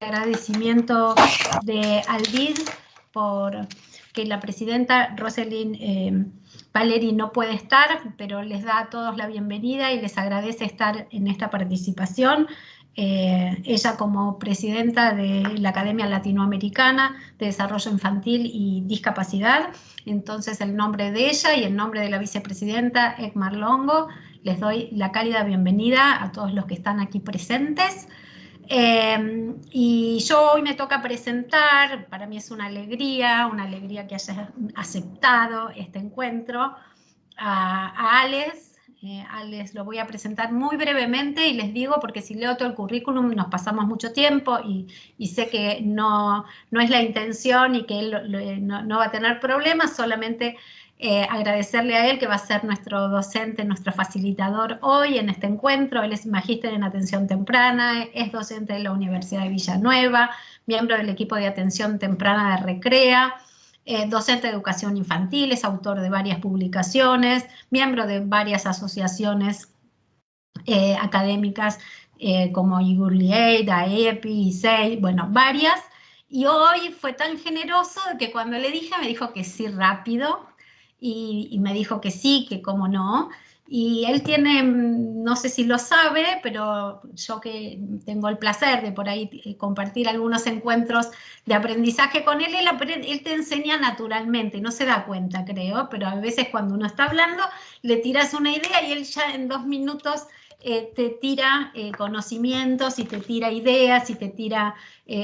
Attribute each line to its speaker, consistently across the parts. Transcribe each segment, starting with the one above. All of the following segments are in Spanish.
Speaker 1: agradecimiento de Aldid por que la presidenta Rosalind Valeri no puede estar, pero les da a todos la bienvenida y les agradece estar en esta participación. Ella como presidenta de la Academia Latinoamericana de Desarrollo Infantil y Discapacidad, entonces en nombre de ella y en nombre de la vicepresidenta Ekmar Longo, les doy la cálida bienvenida a todos los que están aquí presentes. Y yo hoy me toca presentar, para mí es una alegría que hayas aceptado este encuentro, a Alex. Alex lo voy a presentar muy brevemente y les digo, porque si leo todo el currículum nos pasamos mucho tiempo y sé que no es la intención y que él no va a tener problemas, solamente agradecerle a él que va a ser nuestro docente, nuestro facilitador hoy en este encuentro. Él es magíster en atención temprana, es docente de la Universidad de Villanueva, miembro del equipo de atención temprana de Recrea, docente de educación infantil, es autor de varias publicaciones, miembro de varias asociaciones académicas como IGURLI Aid, AEPI, ISEI, bueno, varias. Y hoy fue tan generoso que cuando le dije me dijo que sí rápido y me dijo que sí, que cómo no. Y él tiene, no sé si lo sabe, pero yo que tengo el placer de por ahí compartir algunos encuentros de aprendizaje con él, él te enseña naturalmente, no se da cuenta, creo, pero a veces cuando uno está hablando, le tiras una idea y él ya en 2 minutos te tira conocimientos y te tira ideas y te tira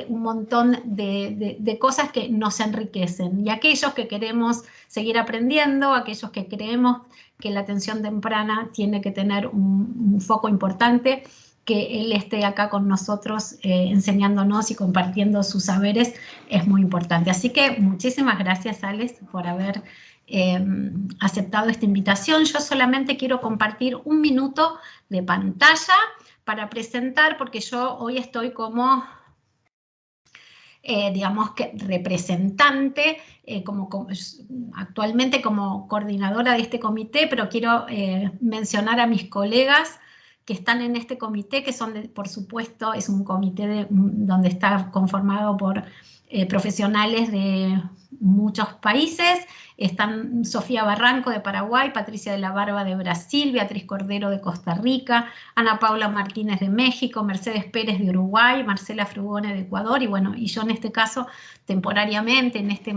Speaker 1: un montón de cosas que nos enriquecen. Y aquellos que queremos seguir aprendiendo, aquellos que creemos que la atención temprana tiene que tener un foco importante, que él esté acá con nosotros enseñándonos y compartiendo sus saberes es muy importante. Así que muchísimas gracias, Alex, por haber aceptado esta invitación. Yo solamente quiero compartir 1 minuto de pantalla para presentar, porque yo hoy estoy como digamos que representante, actualmente como coordinadora de este comité, pero quiero mencionar a mis colegas que están en este comité, que son, por supuesto, es un comité donde está conformado por profesionales de muchos países. Están Sofía Barranco de Paraguay, Patricia de la Barba de Brasil, Beatriz Cordero de Costa Rica, Ana Paula Martínez de México, Mercedes Pérez de Uruguay, Marcela Frugone de Ecuador, y bueno, y yo en este caso, temporariamente, en este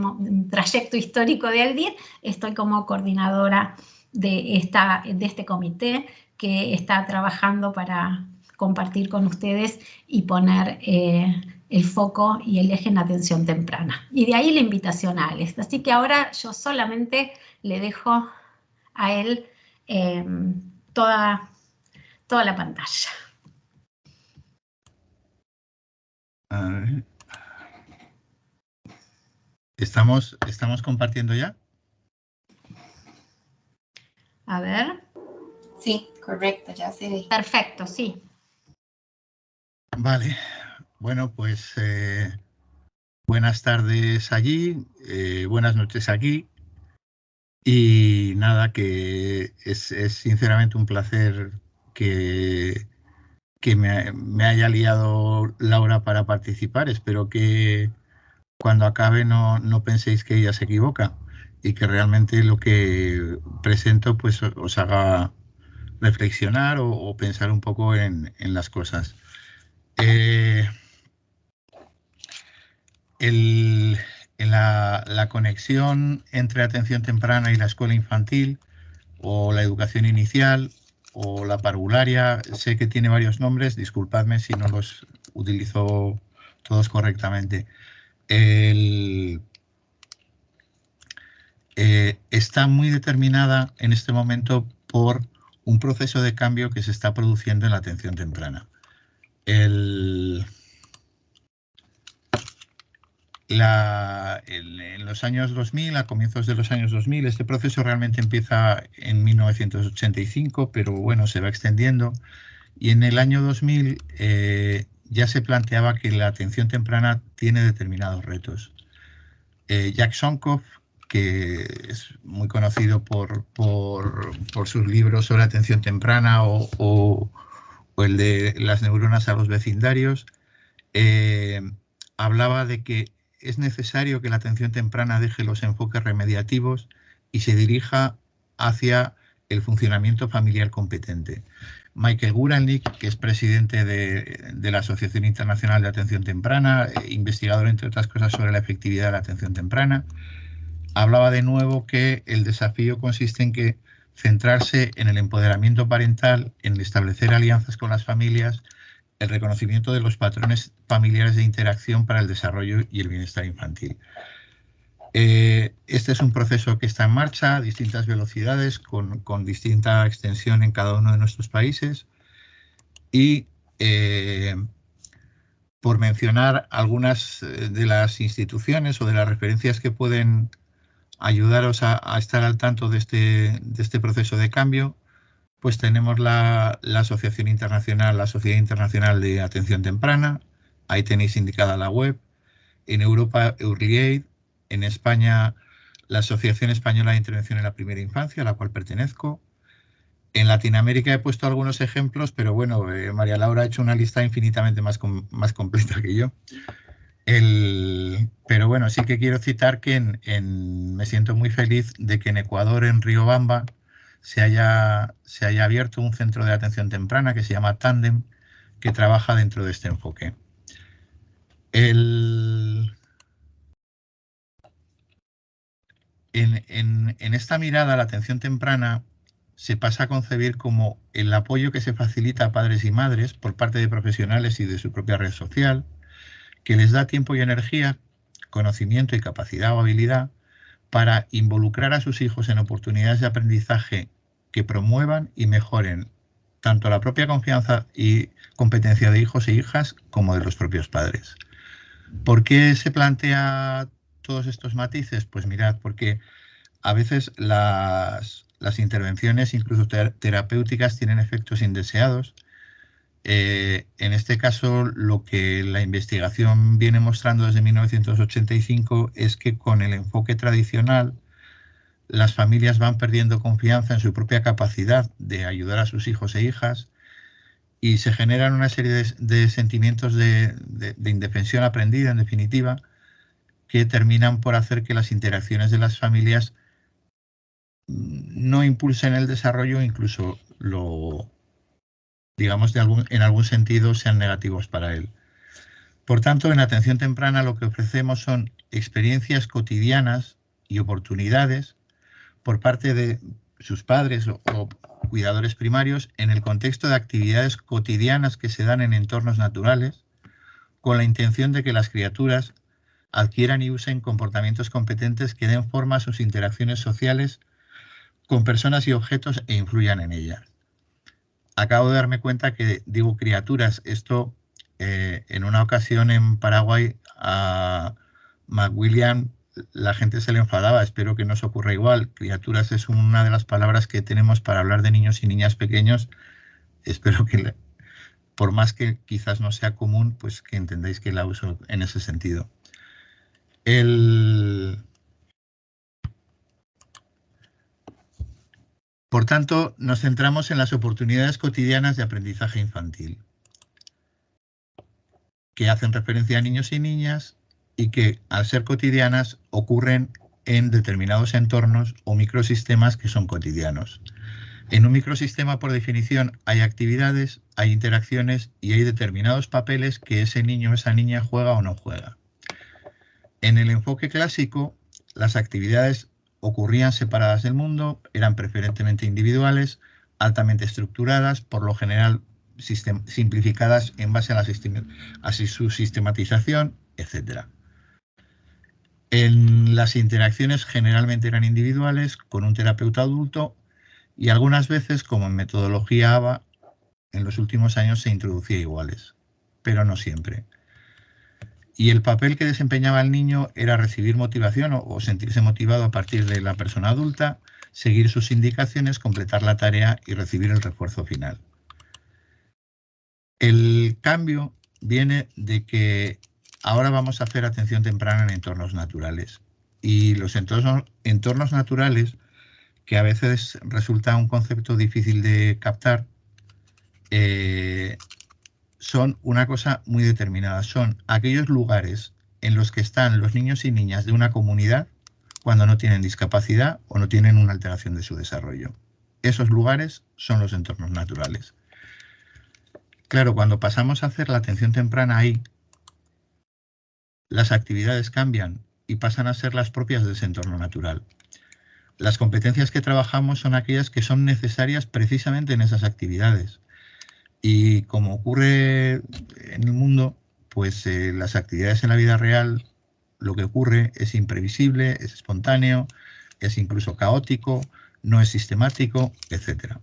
Speaker 1: trayecto histórico de Aldid, estoy como coordinadora de este comité que está trabajando para compartir con ustedes y poner el foco y el eje en atención temprana. Y de ahí la invitación a Alex. Así que ahora yo solamente le dejo a él toda la pantalla.
Speaker 2: A ver. ¿Estamos compartiendo ya?
Speaker 1: A ver.
Speaker 3: Sí, correcto, ya se ve.
Speaker 1: Perfecto, sí.
Speaker 2: Vale. Bueno, pues buenas tardes allí, buenas noches aquí. Y nada, que es sinceramente un placer que me haya liado Laura para participar. Espero que cuando acabe no penséis que ella se equivoca y que realmente lo que presento pues os haga reflexionar o pensar un poco en las cosas. La conexión entre atención temprana y la escuela infantil o la educación inicial o la parvularia, sé que tiene varios nombres, disculpadme si no los utilizo todos correctamente. Está muy determinada en este momento por un proceso de cambio que se está produciendo en la atención temprana. En los años 2000, a comienzos de los años 2000, este proceso realmente empieza en 1985, pero bueno, se va extendiendo. Y en el año 2000 ya se planteaba que la atención temprana tiene determinados retos. Jack Shonkoff, que es muy conocido por sus libros sobre atención temprana o el de las neuronas a los vecindarios, hablaba de que es necesario que la atención temprana deje los enfoques remediativos y se dirija hacia el funcionamiento familiar competente. Michael Guralnick, que es presidente de la Asociación Internacional de Atención Temprana, investigador, entre otras cosas, sobre la efectividad de la atención temprana, hablaba de nuevo que el desafío consiste en que centrarse en el empoderamiento parental, en establecer alianzas con las familias, el reconocimiento de los patrones familiares de interacción para el desarrollo y el bienestar infantil. Este es un proceso que está en marcha a distintas velocidades, con distinta extensión en cada uno de nuestros países. Y por mencionar algunas de las instituciones o de las referencias que pueden ayudaros a estar al tanto de este proceso de cambio, pues tenemos la Asociación Internacional, la Sociedad Internacional de Atención Temprana. Ahí tenéis indicada la web. En Europa, EarlyAid. En España, la Asociación Española de Intervención en la Primera Infancia, a la cual pertenezco. En Latinoamérica he puesto algunos ejemplos, pero bueno, María Laura ha hecho una lista infinitamente más completa que yo. Pero bueno, sí que quiero citar que me siento muy feliz de que en Ecuador, en Riobamba, se haya abierto un centro de atención temprana que se llama Tandem, que trabaja dentro de este enfoque. En esta mirada, la atención temprana se pasa a concebir como el apoyo que se facilita a padres y madres por parte de profesionales y de su propia red social, que les da tiempo y energía, conocimiento y capacidad o habilidad para involucrar a sus hijos en oportunidades de aprendizaje que promuevan y mejoren tanto la propia confianza y competencia de hijos e hijas como de los propios padres. ¿Por qué se plantea todos estos matices? Pues mirad, porque a veces las intervenciones, incluso terapéuticas, tienen efectos indeseados. En este caso, lo que la investigación viene mostrando desde 1985 es que con el enfoque tradicional, las familias van perdiendo confianza en su propia capacidad de ayudar a sus hijos e hijas y se generan una serie de sentimientos de indefensión aprendida, en definitiva, que terminan por hacer que las interacciones de las familias no impulsen el desarrollo, incluso digamos, en algún sentido sean negativos para él. Por tanto, en atención temprana lo que ofrecemos son experiencias cotidianas y oportunidades por parte de sus padres o cuidadores primarios en el contexto de actividades cotidianas que se dan en entornos naturales, con la intención de que las criaturas adquieran y usen comportamientos competentes que den forma a sus interacciones sociales con personas y objetos e influyan en ellas. Acabo de darme cuenta que digo criaturas. Esto en una ocasión en Paraguay a McWilliam la gente se le enfadaba. Espero que no os ocurra igual. Criaturas es una de las palabras que tenemos para hablar de niños y niñas pequeños. Espero que, por más que quizás no sea común, pues que entendáis que la uso en ese sentido. Por tanto, nos centramos en las oportunidades cotidianas de aprendizaje infantil, que hacen referencia a niños y niñas y que, al ser cotidianas, ocurren en determinados entornos o microsistemas que son cotidianos. En un microsistema, por definición, hay actividades, hay interacciones y hay determinados papeles que ese niño o esa niña juega o no juega. En el enfoque clásico, las actividades ocurrían separadas del mundo, eran preferentemente individuales, altamente estructuradas, por lo general simplificadas en base a su sistematización, etc. En las interacciones generalmente eran individuales, con un terapeuta adulto, y algunas veces, como en metodología ABA, en los últimos años se introducía iguales, pero no siempre. Y el papel que desempeñaba el niño era recibir motivación o sentirse motivado a partir de la persona adulta, seguir sus indicaciones, completar la tarea y recibir el refuerzo final. El cambio viene de que ahora vamos a hacer atención temprana en entornos naturales. Y los entornos naturales, que a veces resulta un concepto difícil de captar, son una cosa muy determinada. Son aquellos lugares en los que están los niños y niñas de una comunidad cuando no tienen discapacidad o no tienen una alteración de su desarrollo. Esos lugares son los entornos naturales. Claro, cuando pasamos a hacer la atención temprana ahí, las actividades cambian y pasan a ser las propias de ese entorno natural. Las competencias que trabajamos son aquellas que son necesarias precisamente en esas actividades. Y como ocurre en el mundo, pues las actividades en la vida real, lo que ocurre es imprevisible, es espontáneo, es incluso caótico, no es sistemático, etc.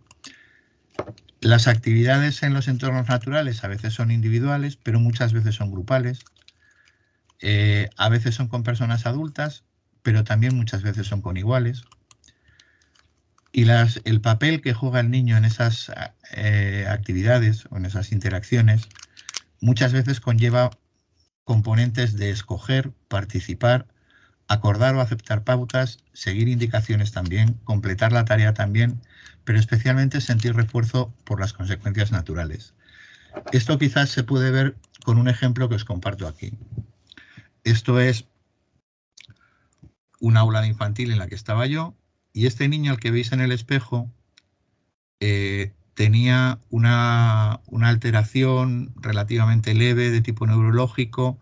Speaker 2: Las actividades en los entornos naturales a veces son individuales, pero muchas veces son grupales. A veces son con personas adultas, pero también muchas veces son con iguales. Y el papel que juega el niño en esas actividades o en esas interacciones muchas veces conlleva componentes de escoger, participar, acordar o aceptar pautas, seguir indicaciones también, completar la tarea también, pero especialmente sentir refuerzo por las consecuencias naturales. Esto quizás se puede ver con un ejemplo que os comparto aquí. Esto es un aula de infantil en la que estaba yo, y este niño al que veis en el espejo tenía una alteración relativamente leve de tipo neurológico,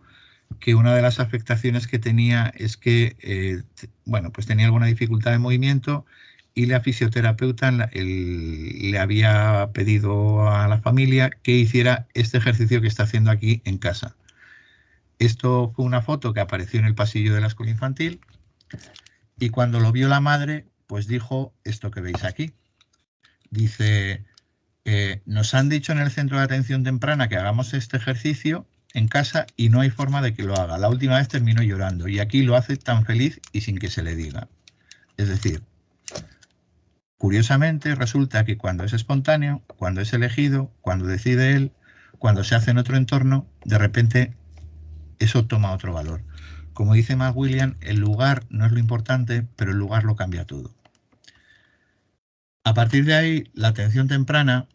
Speaker 2: que una de las afectaciones que tenía es que bueno, pues tenía alguna dificultad de movimiento, y la fisioterapeuta le había pedido a la familia que hiciera este ejercicio que está haciendo aquí en casa. Esto fue una foto que apareció en el pasillo de la escuela infantil, y cuando lo vio la madre, pues dijo esto que veis aquí. Dice, nos han dicho en el centro de atención temprana que hagamos este ejercicio en casa y no hay forma de que lo haga. La última vez terminó llorando y aquí lo hace tan feliz y sin que se le diga. Es decir, curiosamente resulta que cuando es espontáneo, cuando es elegido, cuando decide él, cuando se hace en otro entorno, de repente eso toma otro valor. Como dice McWilliams, el lugar no es lo importante, pero el lugar lo cambia todo. A partir de ahí, la atención temprana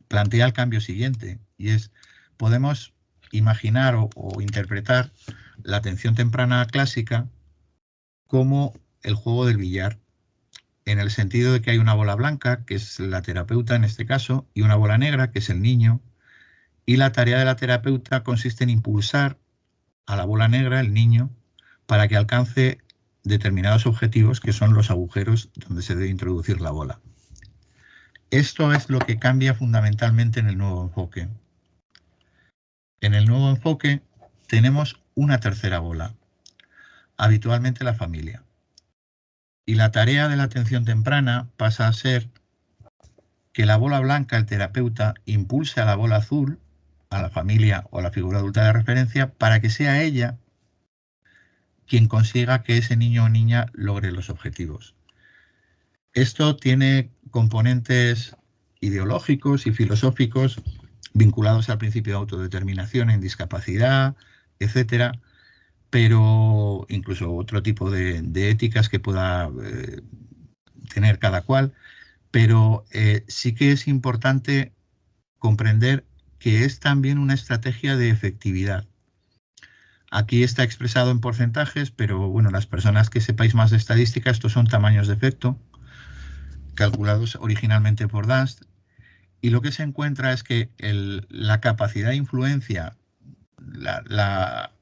Speaker 2: plantea el cambio siguiente, y es, podemos imaginar o interpretar la atención temprana clásica como el juego del billar, en el sentido de que hay una bola blanca, que es la terapeuta en este caso, y una bola negra, que es el niño, y la tarea de la terapeuta consiste en impulsar a la bola negra, el niño, para que alcance determinados objetivos, que son los agujeros donde se debe introducir la bola. Esto es lo que cambia fundamentalmente en el nuevo enfoque. En el nuevo enfoque tenemos una tercera bola, habitualmente la familia. Y la tarea de la atención temprana pasa a ser que la bola blanca, el terapeuta, impulse a la bola azul, a la familia o a la figura adulta de referencia, para que sea ella quien consiga que ese niño o niña logre los objetivos. Esto tiene componentes ideológicos y filosóficos vinculados al principio de autodeterminación en discapacidad, etcétera, pero incluso otro tipo de éticas que pueda tener cada cual, pero sí que es importante comprender que es también una estrategia de efectividad. Aquí está expresado en porcentajes, pero bueno, las personas que sepáis más de estadística, estos son tamaños de efecto, calculados originalmente por Dunst, y lo que se encuentra es que la capacidad de influencia, la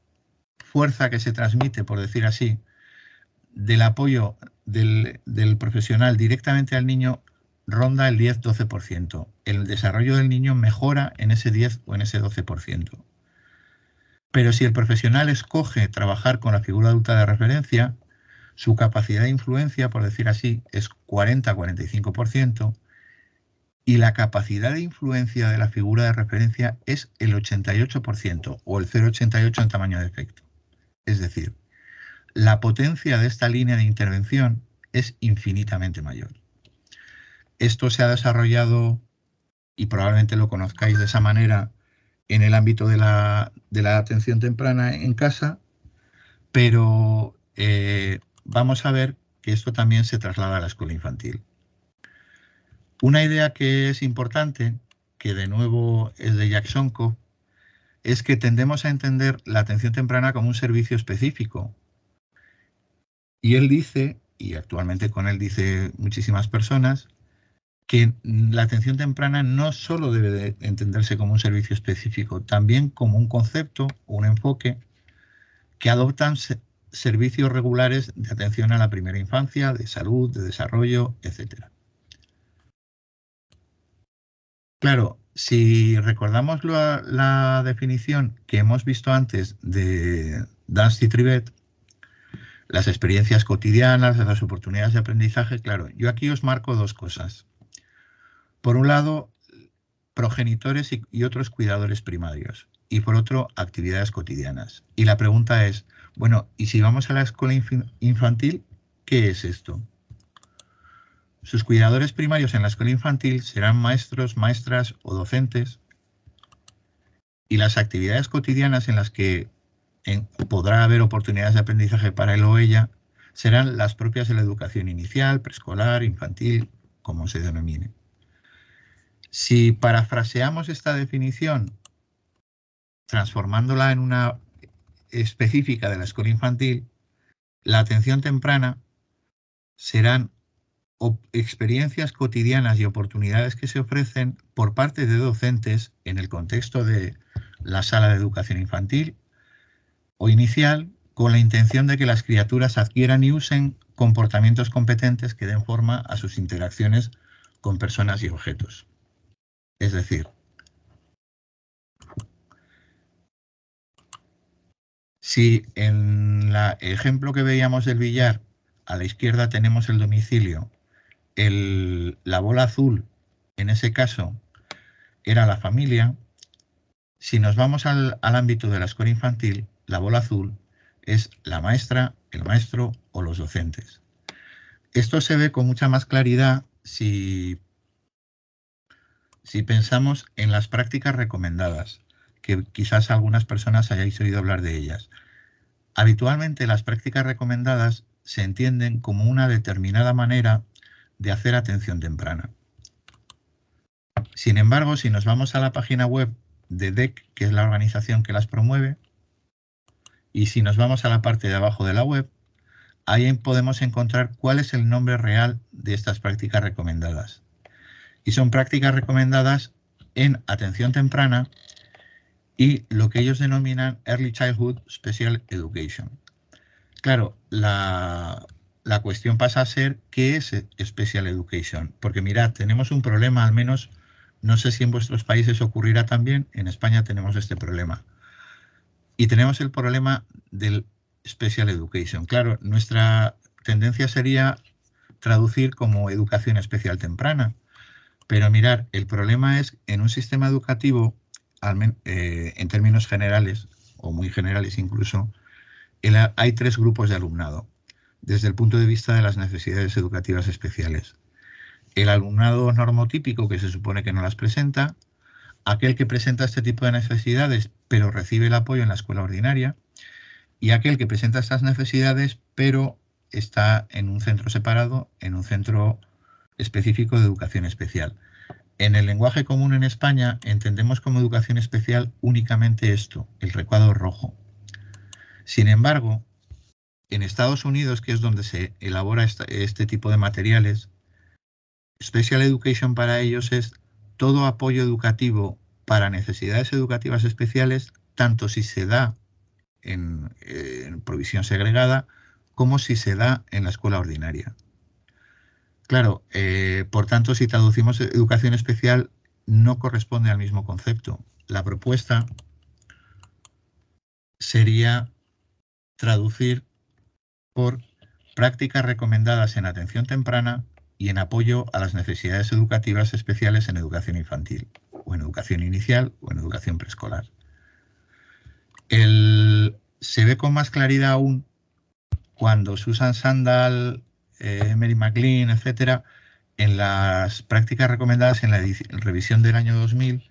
Speaker 2: fuerza que se transmite, por decir así, del apoyo del profesional directamente al niño ronda el 10-12%. El desarrollo del niño mejora en ese 10 o en ese 12%. Pero si el profesional escoge trabajar con la figura adulta de referencia, su capacidad de influencia, por decir así, es 40-45%, y la capacidad de influencia de la figura de referencia es el 88% o el 0,88 en tamaño de efecto. Es decir, la potencia de esta línea de intervención es infinitamente mayor. Esto se ha desarrollado, y probablemente lo conozcáis de esa manera, en el ámbito de la atención temprana en casa, pero vamos a ver que esto también se traslada a la escuela infantil. Una idea que es importante que de nuevo es de Jack Sonko, es que tendemos a entender la atención temprana como un servicio específico. Y él dice, y actualmente con él dice muchísimas personas, que la atención temprana no solo debe de entenderse como un servicio específico, también como un concepto, un enfoque que adoptan servicios regulares de atención a la primera infancia, de salud, de desarrollo, etc. Claro, si recordamos la definición que hemos visto antes de Duns y Trivet, las experiencias cotidianas, las oportunidades de aprendizaje, claro, yo aquí os marco dos cosas. Por un lado, progenitores y otros cuidadores primarios. Y por otro, actividades cotidianas. Y la pregunta es, bueno, ¿y si vamos a la escuela infantil, qué es esto? Sus cuidadores primarios en la escuela infantil serán maestros, maestras o docentes. Y las actividades cotidianas en las que podrá haber oportunidades de aprendizaje para él o ella serán las propias de la educación inicial, preescolar, infantil, como se denomine. Si parafraseamos esta definición, transformándola en una específica de la escuela infantil, la atención temprana serán experiencias cotidianas y oportunidades que se ofrecen por parte de docentes en el contexto de la sala de educación infantil o inicial, con la intención de que las criaturas adquieran y usen comportamientos competentes que den forma a sus interacciones con personas y objetos. Es decir, si en el ejemplo que veíamos del billar, a la izquierda tenemos el domicilio, la bola azul, en ese caso, era la familia, si nos vamos al ámbito de la escuela infantil, la bola azul es la maestra, el maestro o los docentes. Esto se ve con mucha más claridad si pensamos en las prácticas recomendadas, que quizás algunas personas hayáis oído hablar de ellas. Habitualmente las prácticas recomendadas se entienden como una determinada manera de hacer atención temprana. Sin embargo, si nos vamos a la página web de DEC, que es la organización que las promueve, y si nos vamos a la parte de abajo de la web, ahí podemos encontrar cuál es el nombre real de estas prácticas recomendadas. Y son prácticas recomendadas en atención temprana y lo que ellos denominan Early Childhood Special Education. Claro, la cuestión pasa a ser ¿qué es Special Education? Porque mirad, tenemos un problema, al menos, no sé si en vuestros países ocurrirá también, en España tenemos este problema. Y tenemos el problema del Special Education. Claro, nuestra tendencia sería traducir como educación especial temprana. Pero mirar, el problema es en un sistema educativo, en términos generales, o muy generales incluso, hay tres grupos de alumnado, desde el punto de vista de las necesidades educativas especiales. El alumnado normotípico, que se supone que no las presenta, aquel que presenta este tipo de necesidades, pero recibe el apoyo en la escuela ordinaria, y aquel que presenta estas necesidades, pero está en un centro separado, en un centro específico de educación especial. En el lenguaje común en España entendemos como educación especial únicamente esto, el recuadro rojo. Sin embargo, en Estados Unidos, que es donde se elabora este tipo de materiales, Special Education para ellos es todo apoyo educativo para necesidades educativas especiales, tanto si se da en provisión segregada como si se da en la escuela ordinaria. Claro, por tanto, si traducimos educación especial, no corresponde al mismo concepto. La propuesta sería traducir por prácticas recomendadas en atención temprana y en apoyo a las necesidades educativas especiales en educación infantil, o en educación inicial, o en educación preescolar. Se ve con más claridad aún cuando Susan Sandal, Mary McLean, etcétera, en las prácticas recomendadas en la revisión del año 2000,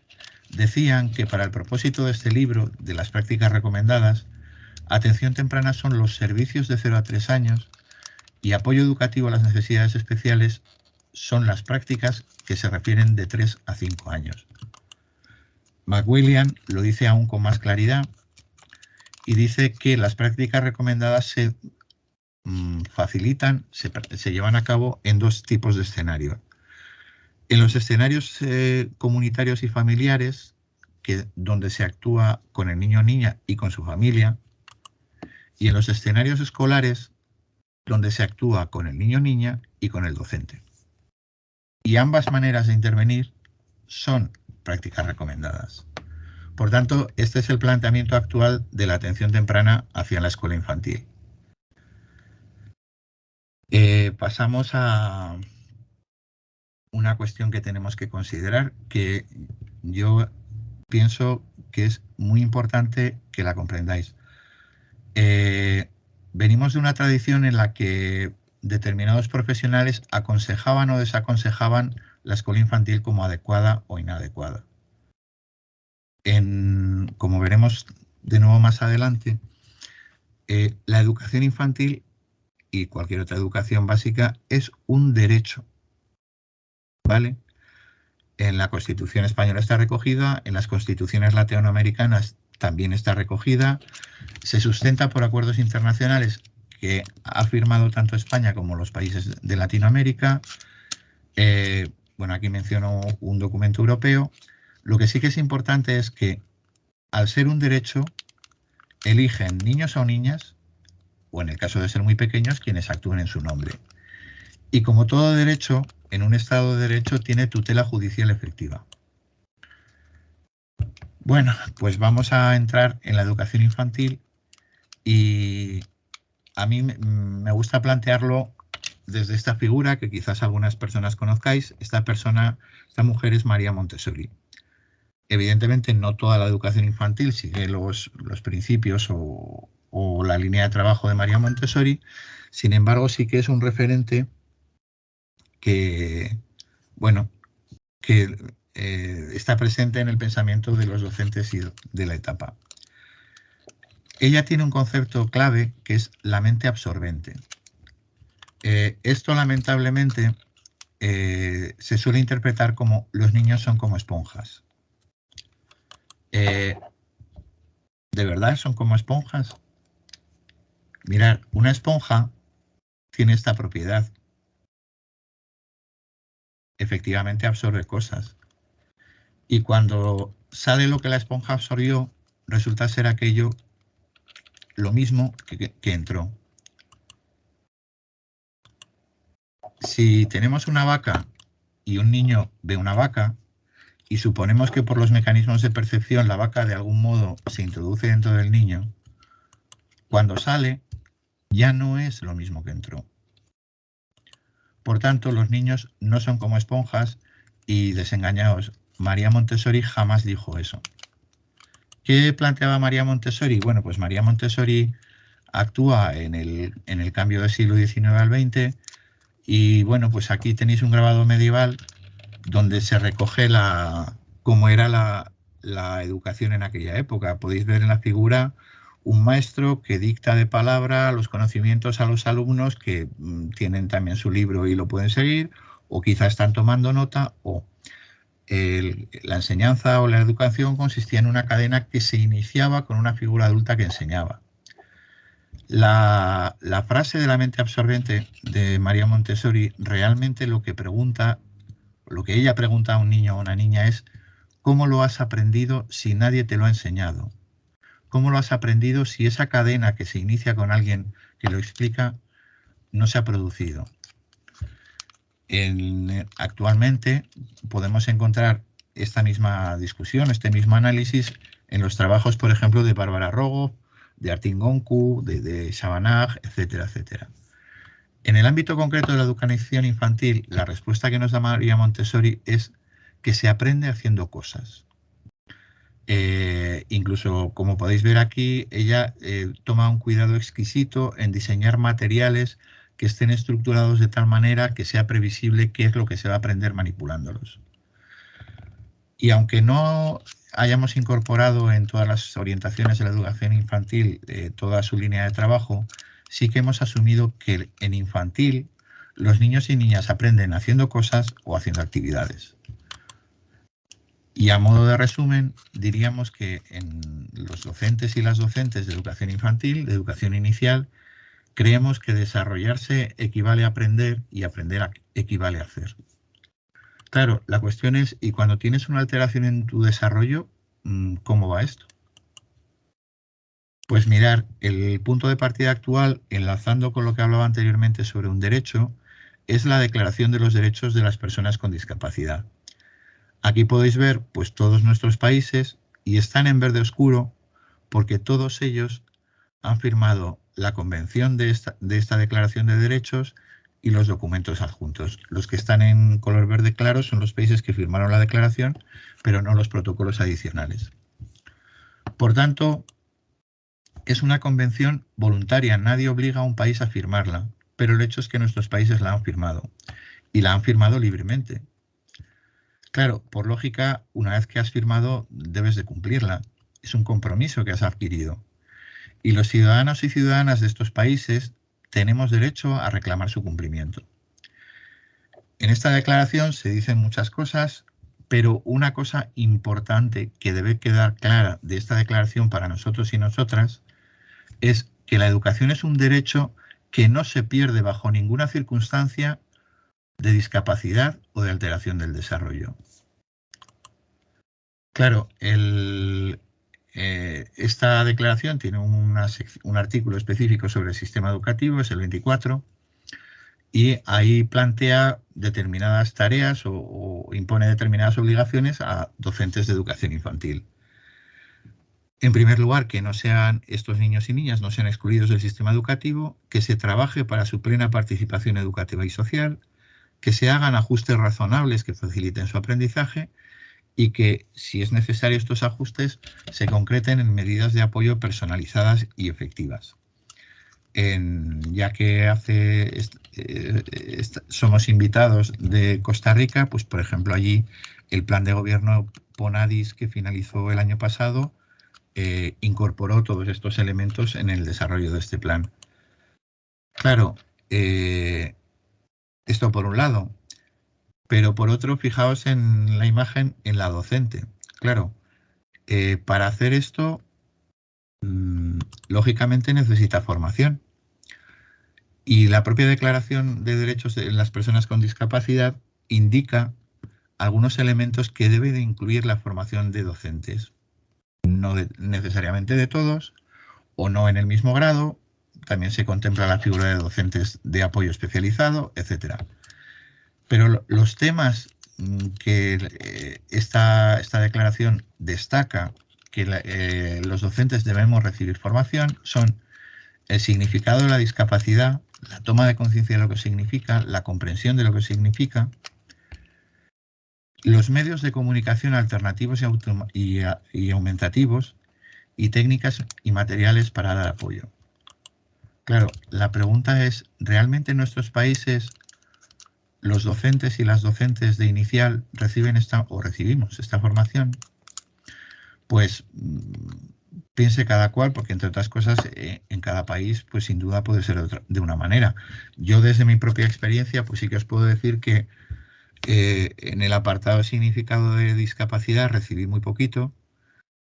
Speaker 2: decían que para el propósito de este libro, de las prácticas recomendadas, atención temprana son los servicios de 0 a 3 años y apoyo educativo a las necesidades especiales son las prácticas que se refieren de 3 a 5 años. McWilliam lo dice aún con más claridad y dice que las prácticas recomendadas se facilitan, se llevan a cabo en dos tipos de escenarios. En los escenarios comunitarios y familiares, donde se actúa con el niño o niña y con su familia, y en los escenarios escolares, donde se actúa con el niño o niña y con el docente. Y ambas maneras de intervenir son prácticas recomendadas. Por tanto, este es el planteamiento actual de la atención temprana hacia la escuela infantil. Pasamos a una cuestión que tenemos que considerar, que yo pienso que es muy importante que la comprendáis. Venimos de una tradición en la que determinados profesionales aconsejaban o desaconsejaban la escuela infantil como adecuada o inadecuada. Como veremos de nuevo más adelante, la educación infantil y cualquier otra educación básica es un derecho, ¿vale? En la Constitución española está recogida, en las constituciones latinoamericanas también está recogida, se sustenta por acuerdos internacionales que ha firmado tanto España como los países de Latinoamérica. Bueno, aquí menciono un documento europeo. Lo que sí que es importante es que, al ser un derecho, eligen niños o niñas, o en el caso de ser muy pequeños, quienes actúen en su nombre. Y como todo derecho, en un Estado de Derecho tiene tutela judicial efectiva. Bueno, pues vamos a entrar en la educación infantil y a mí me gusta plantearlo desde esta figura que quizás algunas personas conozcáis. Esta mujer es María Montessori. Evidentemente no toda la educación infantil sigue los principios o la línea de trabajo de María Montessori, sin embargo sí que es un referente que, bueno, que está presente en el pensamiento de los docentes y de la etapa. Ella tiene un concepto clave que es la mente absorbente. Esto lamentablemente se suele interpretar como los niños son como esponjas. ¿De verdad son como esponjas? Mirad, una esponja tiene esta propiedad. Efectivamente absorbe cosas. Y cuando sale lo que la esponja absorbió, resulta ser aquello lo mismo que entró. Si tenemos una vaca y un niño ve una vaca, y suponemos que por los mecanismos de percepción la vaca de algún modo se introduce dentro del niño, cuando sale ya no es lo mismo que entró. Por tanto, los niños no son como esponjas y desengañaos. María Montessori jamás dijo eso. ¿Qué planteaba María Montessori? Bueno, pues María Montessori actúa en el cambio del siglo XIX al XX y bueno, pues aquí tenéis un grabado medieval donde se recoge cómo era la educación en aquella época. Podéis ver en la figura un maestro que dicta de palabra los conocimientos a los alumnos que tienen también su libro y lo pueden seguir, o quizás están tomando nota, o la enseñanza o la educación consistía en una cadena que se iniciaba con una figura adulta que enseñaba. La frase de la mente absorbente de María Montessori realmente lo que ella pregunta a un niño o a una niña es: ¿cómo lo has aprendido si nadie te lo ha enseñado? ¿Cómo lo has aprendido si esa cadena que se inicia con alguien que lo explica no se ha producido? Actualmente podemos encontrar esta misma discusión, este mismo análisis en los trabajos, por ejemplo, de Bárbara Rogoff, de Artin Gonku, de Shabanag, etcétera, etcétera. En el ámbito concreto de la educación infantil, la respuesta que nos da María Montessori es que se aprende haciendo cosas. Incluso, como podéis ver aquí, ella toma un cuidado exquisito en diseñar materiales que estén estructurados de tal manera que sea previsible qué es lo que se va a aprender manipulándolos. Y aunque no hayamos incorporado en todas las orientaciones de la educación infantil toda su línea de trabajo, sí que hemos asumido que en infantil los niños y niñas aprenden haciendo cosas o haciendo actividades. Y a modo de resumen, diríamos que en los docentes y las docentes de educación infantil, de educación inicial, creemos que desarrollarse equivale a aprender y aprender equivale a hacer. Claro, la cuestión es, ¿y cuando tienes una alteración en tu desarrollo, cómo va esto? Pues mirar, el punto de partida actual, enlazando con lo que hablaba anteriormente sobre un derecho, es la Declaración de los Derechos de las Personas con Discapacidad. Aquí podéis ver pues todos nuestros países y están en verde oscuro porque todos ellos han firmado la convención de esta Declaración de Derechos y los documentos adjuntos. Los que están en color verde claro son los países que firmaron la declaración, pero no los protocolos adicionales. Por tanto, es una convención voluntaria, nadie obliga a un país a firmarla, pero el hecho es que nuestros países la han firmado y la han firmado libremente. Claro, por lógica, una vez que has firmado, debes de cumplirla. Es un compromiso que has adquirido. Y los ciudadanos y ciudadanas de estos países tenemos derecho a reclamar su cumplimiento. En esta declaración se dicen muchas cosas, pero una cosa importante que debe quedar clara de esta declaración para nosotros y nosotras es que la educación es un derecho que no se pierde bajo ninguna circunstancia de discapacidad o de alteración del desarrollo. Claro, esta declaración tiene un artículo específico sobre el sistema educativo, es el 24, y ahí plantea determinadas tareas o impone determinadas obligaciones a docentes de educación infantil. En primer lugar, que no sean estos niños y niñas no sean excluidos del sistema educativo, que se trabaje para su plena participación educativa y social, que se hagan ajustes razonables que faciliten su aprendizaje y que, si es necesario, estos ajustes se concreten en medidas de apoyo personalizadas y efectivas. Ya que somos invitados de Costa Rica, pues por ejemplo allí el plan de gobierno PONADIS que finalizó el año pasado incorporó todos estos elementos en el desarrollo de este plan. Claro, esto por un lado, pero por otro, fijaos en la imagen en la docente. Claro, para hacer esto, lógicamente necesita formación. Y la propia Declaración de Derechos de las Personas con Discapacidad indica algunos elementos que debe de incluir la formación de docentes. No necesariamente de todos, o no en el mismo grado. También se contempla la figura de docentes de apoyo especializado, etc. Pero los temas que esta declaración destaca que los docentes debemos recibir formación son el significado de la discapacidad, la toma de conciencia de lo que significa, la comprensión de lo que significa, los medios de comunicación alternativos y aumentativos y técnicas y materiales para dar apoyo. Claro, la pregunta es, ¿realmente en nuestros países los docentes y las docentes de inicial recibimos esta formación? Pues piense cada cual, porque entre otras cosas en cada país pues sin duda puede ser de una manera. Yo desde mi propia experiencia pues sí que os puedo decir que en el apartado de significado de discapacidad recibí muy poquito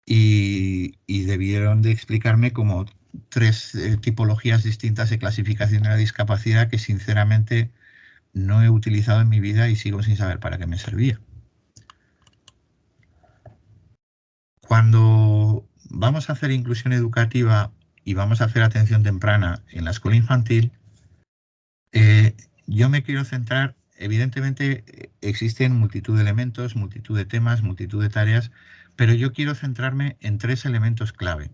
Speaker 2: y debieron de explicarme como 3 tipologías distintas de clasificación de la discapacidad que sinceramente no he utilizado en mi vida y sigo sin saber para qué me servía. Cuando vamos a hacer inclusión educativa y vamos a hacer atención temprana en la escuela infantil, yo me quiero centrar, evidentemente existen multitud de elementos, multitud de temas, multitud de tareas, pero yo quiero centrarme en 3 elementos clave.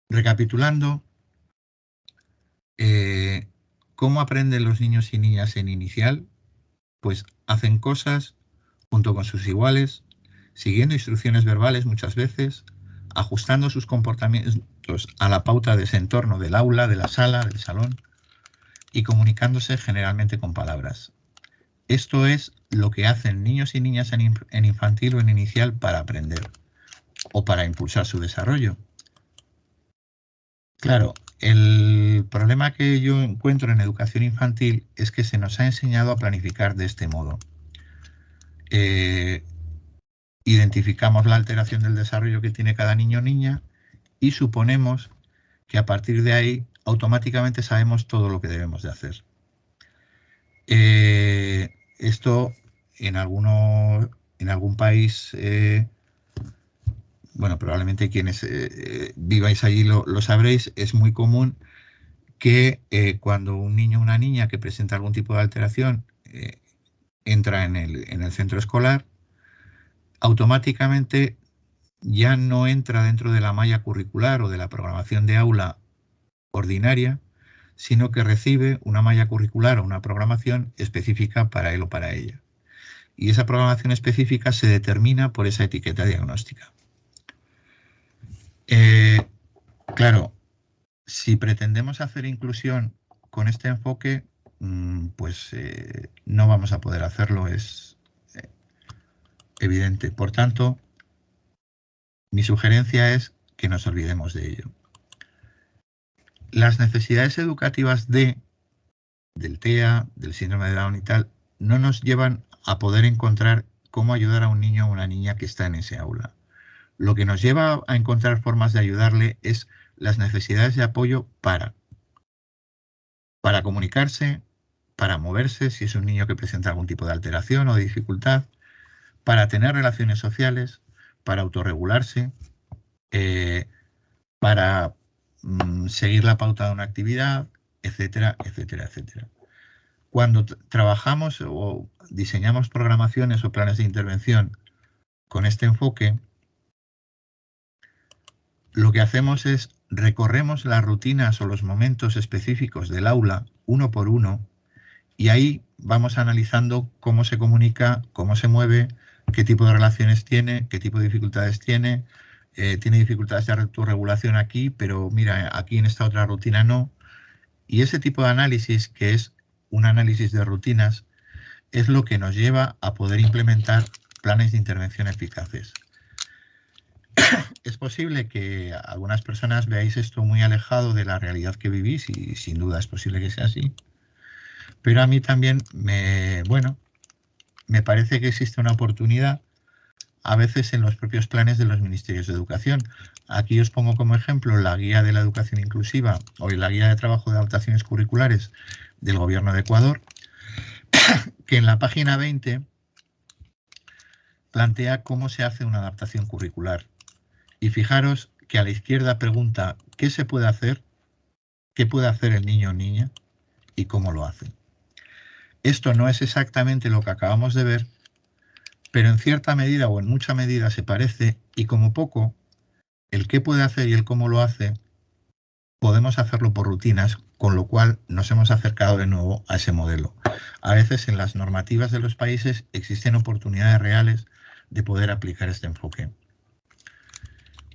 Speaker 2: Recapitulando, ¿cómo aprenden los niños y niñas en inicial? Pues hacen cosas junto con sus iguales, siguiendo instrucciones verbales muchas veces, ajustando sus comportamientos a la pauta de ese entorno del aula, de la sala, del salón, y comunicándose generalmente con palabras. Esto es lo que hacen niños y niñas en infantil o en inicial para aprender o para impulsar su desarrollo. Claro, el problema que yo encuentro en educación infantil es que se nos ha enseñado a planificar de este modo. identificamos la alteración del desarrollo que tiene cada niño o niña y suponemos que a partir de ahí automáticamente sabemos todo lo que debemos de hacer. Esto en algún país, bueno, probablemente quienes viváis allí lo sabréis, es muy común que cuando un niño o una niña que presenta algún tipo de alteración entra en el centro escolar, automáticamente ya no entra dentro de la malla curricular o de la programación de aula ordinaria, sino que recibe una malla curricular o una programación específica para él o para ella. Y esa programación específica se determina por esa etiqueta diagnóstica. Claro, si pretendemos hacer inclusión con este enfoque, pues no vamos a poder hacerlo, es evidente. Por tanto, mi sugerencia es que nos olvidemos de ello. Las necesidades educativas del TEA, del síndrome de Down y tal, no nos llevan a poder encontrar cómo ayudar a un niño o una niña que está en ese aula. Lo que nos lleva a encontrar formas de ayudarle es las necesidades de apoyo para comunicarse, para moverse, si es un niño que presenta algún tipo de alteración o de dificultad, para tener relaciones sociales, para autorregularse, para seguir la pauta de una actividad, etcétera, etcétera, etcétera. Cuando trabajamos o diseñamos programaciones o planes de intervención con este enfoque, lo que hacemos es recorremos las rutinas o los momentos específicos del aula uno por uno y ahí vamos analizando cómo se comunica, cómo se mueve, qué tipo de relaciones tiene, qué tipo de dificultades tiene. Tiene dificultades de autorregulación aquí, pero mira, aquí en esta otra rutina no. Y ese tipo de análisis, que es un análisis de rutinas, es lo que nos lleva a poder implementar planes de intervención eficaces. Es posible que algunas personas veáis esto muy alejado de la realidad que vivís y sin duda es posible que sea así. Pero a mí también me parece que existe una oportunidad a veces en los propios planes de los ministerios de educación. Aquí os pongo como ejemplo la guía de la educación inclusiva o la guía de trabajo de adaptaciones curriculares del Gobierno de Ecuador, que en la página 20 plantea cómo se hace una adaptación curricular. Y fijaros que a la izquierda pregunta qué se puede hacer, qué puede hacer el niño o niña y cómo lo hace. Esto no es exactamente lo que acabamos de ver, pero en cierta medida o en mucha medida se parece y como poco, el qué puede hacer y el cómo lo hace, podemos hacerlo por rutinas, con lo cual nos hemos acercado de nuevo a ese modelo. A veces en las normativas de los países existen oportunidades reales de poder aplicar este enfoque.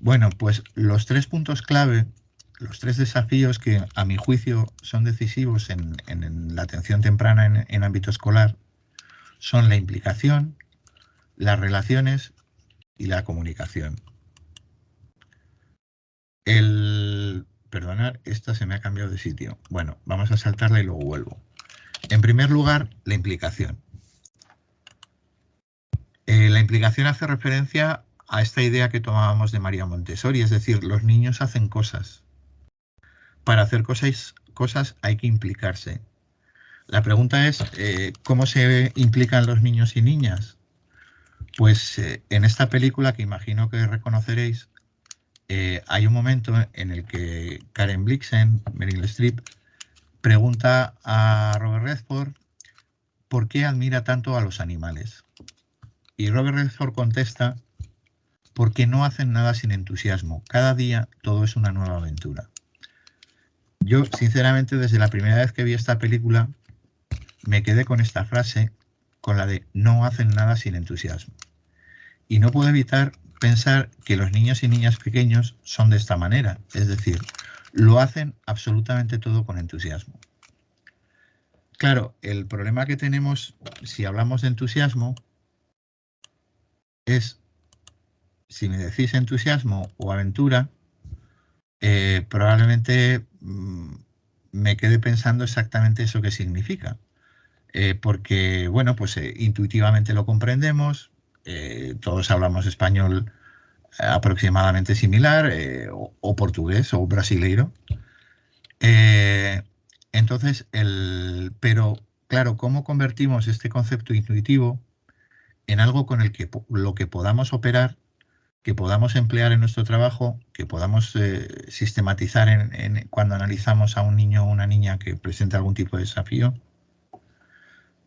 Speaker 2: Bueno, pues los 3 puntos clave, los 3 desafíos que a mi juicio son decisivos en la atención temprana en ámbito escolar son la implicación, las relaciones y la comunicación. Perdonad, esta se me ha cambiado de sitio. Bueno, vamos a saltarla y luego vuelvo. En primer lugar, la implicación. La implicación hace referencia a esta idea que tomábamos de María Montessori, es decir, los niños hacen cosas. Para hacer cosas hay que implicarse. La pregunta es, ¿cómo se implican los niños y niñas? Pues en esta película, que imagino que reconoceréis, hay un momento en el que Karen Blixen, Meryl Streep, pregunta a Robert Redford por qué admira tanto a los animales. Y Robert Redford contesta, porque no hacen nada sin entusiasmo. Cada día todo es una nueva aventura. Yo, sinceramente, desde la primera vez que vi esta película, me quedé con esta frase, con la de no hacen nada sin entusiasmo. Y no puedo evitar pensar que los niños y niñas pequeños son de esta manera, es decir, lo hacen absolutamente todo con entusiasmo. Claro, el problema que tenemos si hablamos de entusiasmo es, si me decís entusiasmo o aventura, probablemente me quede pensando exactamente eso que significa. porque, bueno, pues intuitivamente lo comprendemos, todos hablamos español aproximadamente similar, o portugués o brasileiro. Entonces, pero claro, ¿cómo convertimos este concepto intuitivo en algo con el que lo que podamos operar, que podamos emplear en nuestro trabajo, que podamos sistematizar cuando analizamos a un niño o una niña que presenta algún tipo de desafío?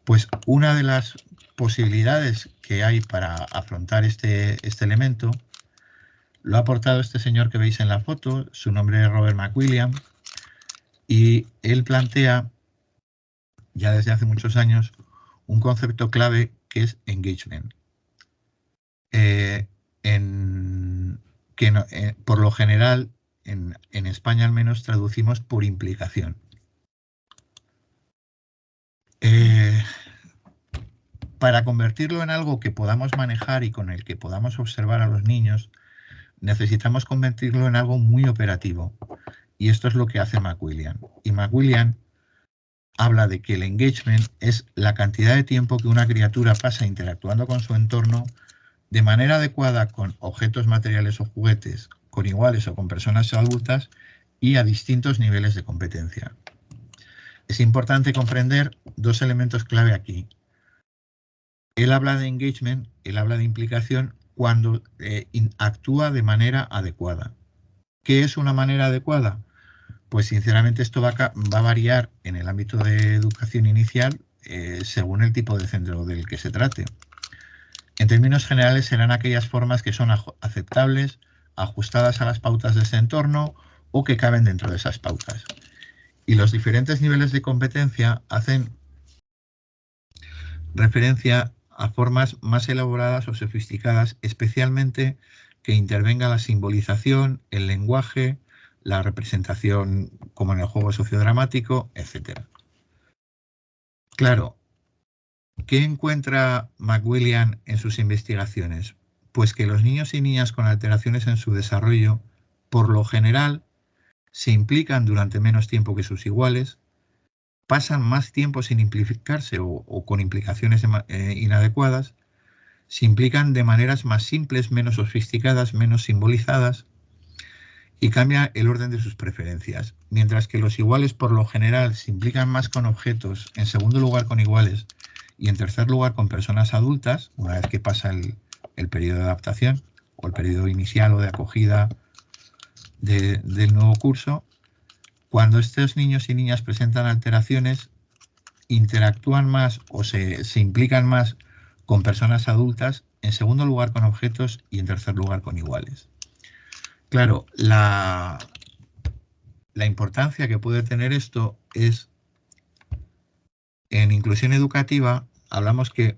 Speaker 2: Pues una de las posibilidades que hay para afrontar este elemento lo ha aportado este señor que veis en la foto. Su nombre es Robert McWilliam, y él plantea ya desde hace muchos años un concepto clave que es engagement, por lo general en España al menos traducimos por implicación. Para convertirlo en algo que podamos manejar y con el que podamos observar a los niños, necesitamos convertirlo en algo muy operativo, y esto es lo que hace McWilliam. Y McWilliam habla de que el engagement es la cantidad de tiempo que una criatura pasa interactuando con su entorno de manera adecuada con objetos materiales o juguetes, con iguales o con personas adultas, y a distintos niveles de competencia. Es importante comprender dos elementos clave aquí. Él habla de engagement, él habla de implicación cuando actúa de manera adecuada. ¿Qué es una manera adecuada? Pues sinceramente esto va a variar en el ámbito de educación inicial según el tipo de centro del que se trate. En términos generales serán aquellas formas que son aceptables, ajustadas a las pautas de ese entorno o que caben dentro de esas pautas. Y los diferentes niveles de competencia hacen referencia a formas más elaboradas o sofisticadas, especialmente que intervenga la simbolización, el lenguaje, la representación como en el juego sociodramático, etc. Claro, ¿qué encuentra McWilliam en sus investigaciones? Pues que los niños y niñas con alteraciones en su desarrollo, por lo general, se implican durante menos tiempo que sus iguales, pasan más tiempo sin implicarse o con implicaciones inadecuadas, se implican de maneras más simples, menos sofisticadas, menos simbolizadas, y cambia el orden de sus preferencias. Mientras que los iguales por lo general se implican más con objetos, en segundo lugar con iguales y en tercer lugar con personas adultas, una vez que pasa el periodo de adaptación o el periodo inicial o de acogida del nuevo curso. Cuando estos niños y niñas presentan alteraciones, interactúan más o se implican más con personas adultas, en segundo lugar con objetos y en tercer lugar con iguales. Claro, la importancia que puede tener esto es, en inclusión educativa, hablamos que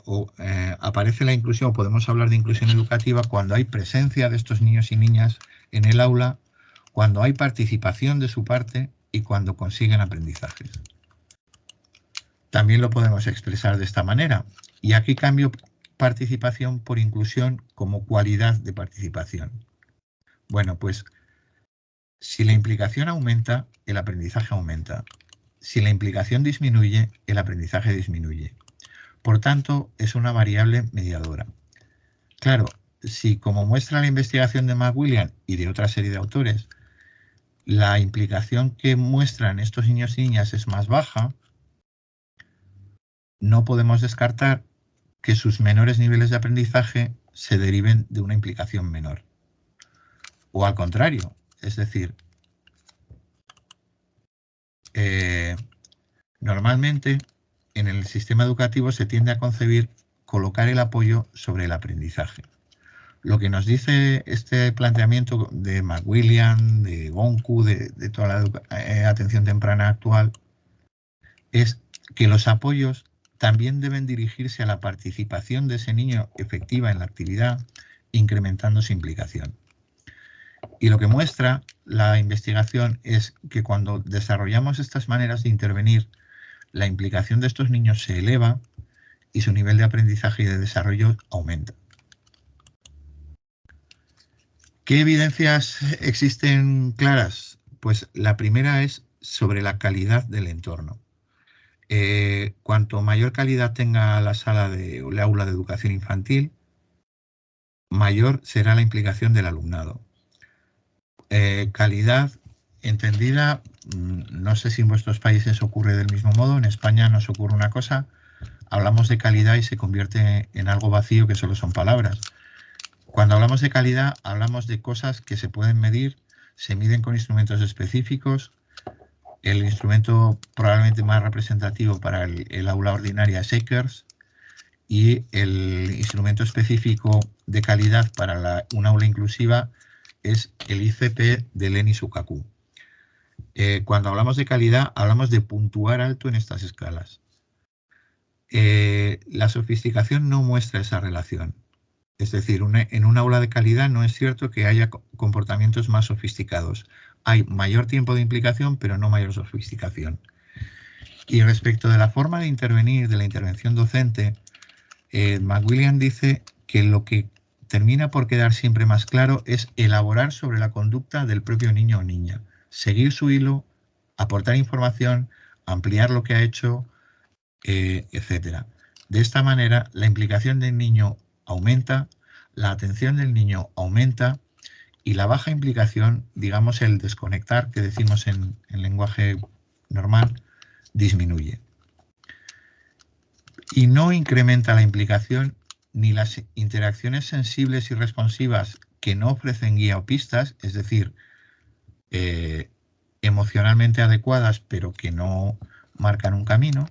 Speaker 2: aparece la inclusión, o podemos hablar de inclusión educativa cuando hay presencia de estos niños y niñas en el aula, cuando hay participación de su parte y cuando consiguen aprendizajes. También lo podemos expresar de esta manera. Y aquí cambio participación por inclusión como cualidad de participación. Bueno, pues si la implicación aumenta, el aprendizaje aumenta. Si la implicación disminuye, el aprendizaje disminuye. Por tanto, es una variable mediadora. Claro, si como muestra la investigación de McWilliam y de otra serie de autores, la implicación que muestran estos niños y niñas es más baja, no podemos descartar que sus menores niveles de aprendizaje se deriven de una implicación menor. O al contrario, es decir, normalmente en el sistema educativo se tiende a concebir colocar el apoyo sobre el aprendizaje. Lo que nos dice este planteamiento de McWilliam, de Gonku, de toda la atención temprana actual, es que los apoyos también deben dirigirse a la participación de ese niño efectiva en la actividad, incrementando su implicación. Y lo que muestra la investigación es que cuando desarrollamos estas maneras de intervenir, la implicación de estos niños se eleva y su nivel de aprendizaje y de desarrollo aumenta. ¿Qué evidencias existen claras? Pues la primera es sobre la calidad del entorno. Cuanto mayor calidad tenga la sala o el aula de educación infantil, mayor será la implicación del alumnado. Calidad entendida, no sé si en vuestros países ocurre del mismo modo, en España nos ocurre una cosa, hablamos de calidad y se convierte en algo vacío que solo son palabras. Cuando hablamos de calidad, hablamos de cosas que se pueden medir, se miden con instrumentos específicos. El instrumento probablemente más representativo para el aula ordinaria es Akers, y el instrumento específico de calidad para un aula inclusiva es el ICP de Leni Sukaku. Cuando hablamos de calidad, hablamos de puntuar alto en estas escalas. La sofisticación no muestra esa relación. Es decir, en un aula de calidad no es cierto que haya comportamientos más sofisticados. Hay mayor tiempo de implicación, pero no mayor sofisticación. Y respecto de la forma de intervenir, de la intervención docente, McWilliams dice que lo que termina por quedar siempre más claro es elaborar sobre la conducta del propio niño o niña, seguir su hilo, aportar información, ampliar lo que ha hecho, etc. De esta manera, la implicación del niño aumenta, la atención del niño aumenta y la baja implicación, digamos el desconectar que decimos en lenguaje normal, disminuye. Y no incrementa la implicación ni las interacciones sensibles y responsivas que no ofrecen guía o pistas, es decir, emocionalmente adecuadas pero que no marcan un camino,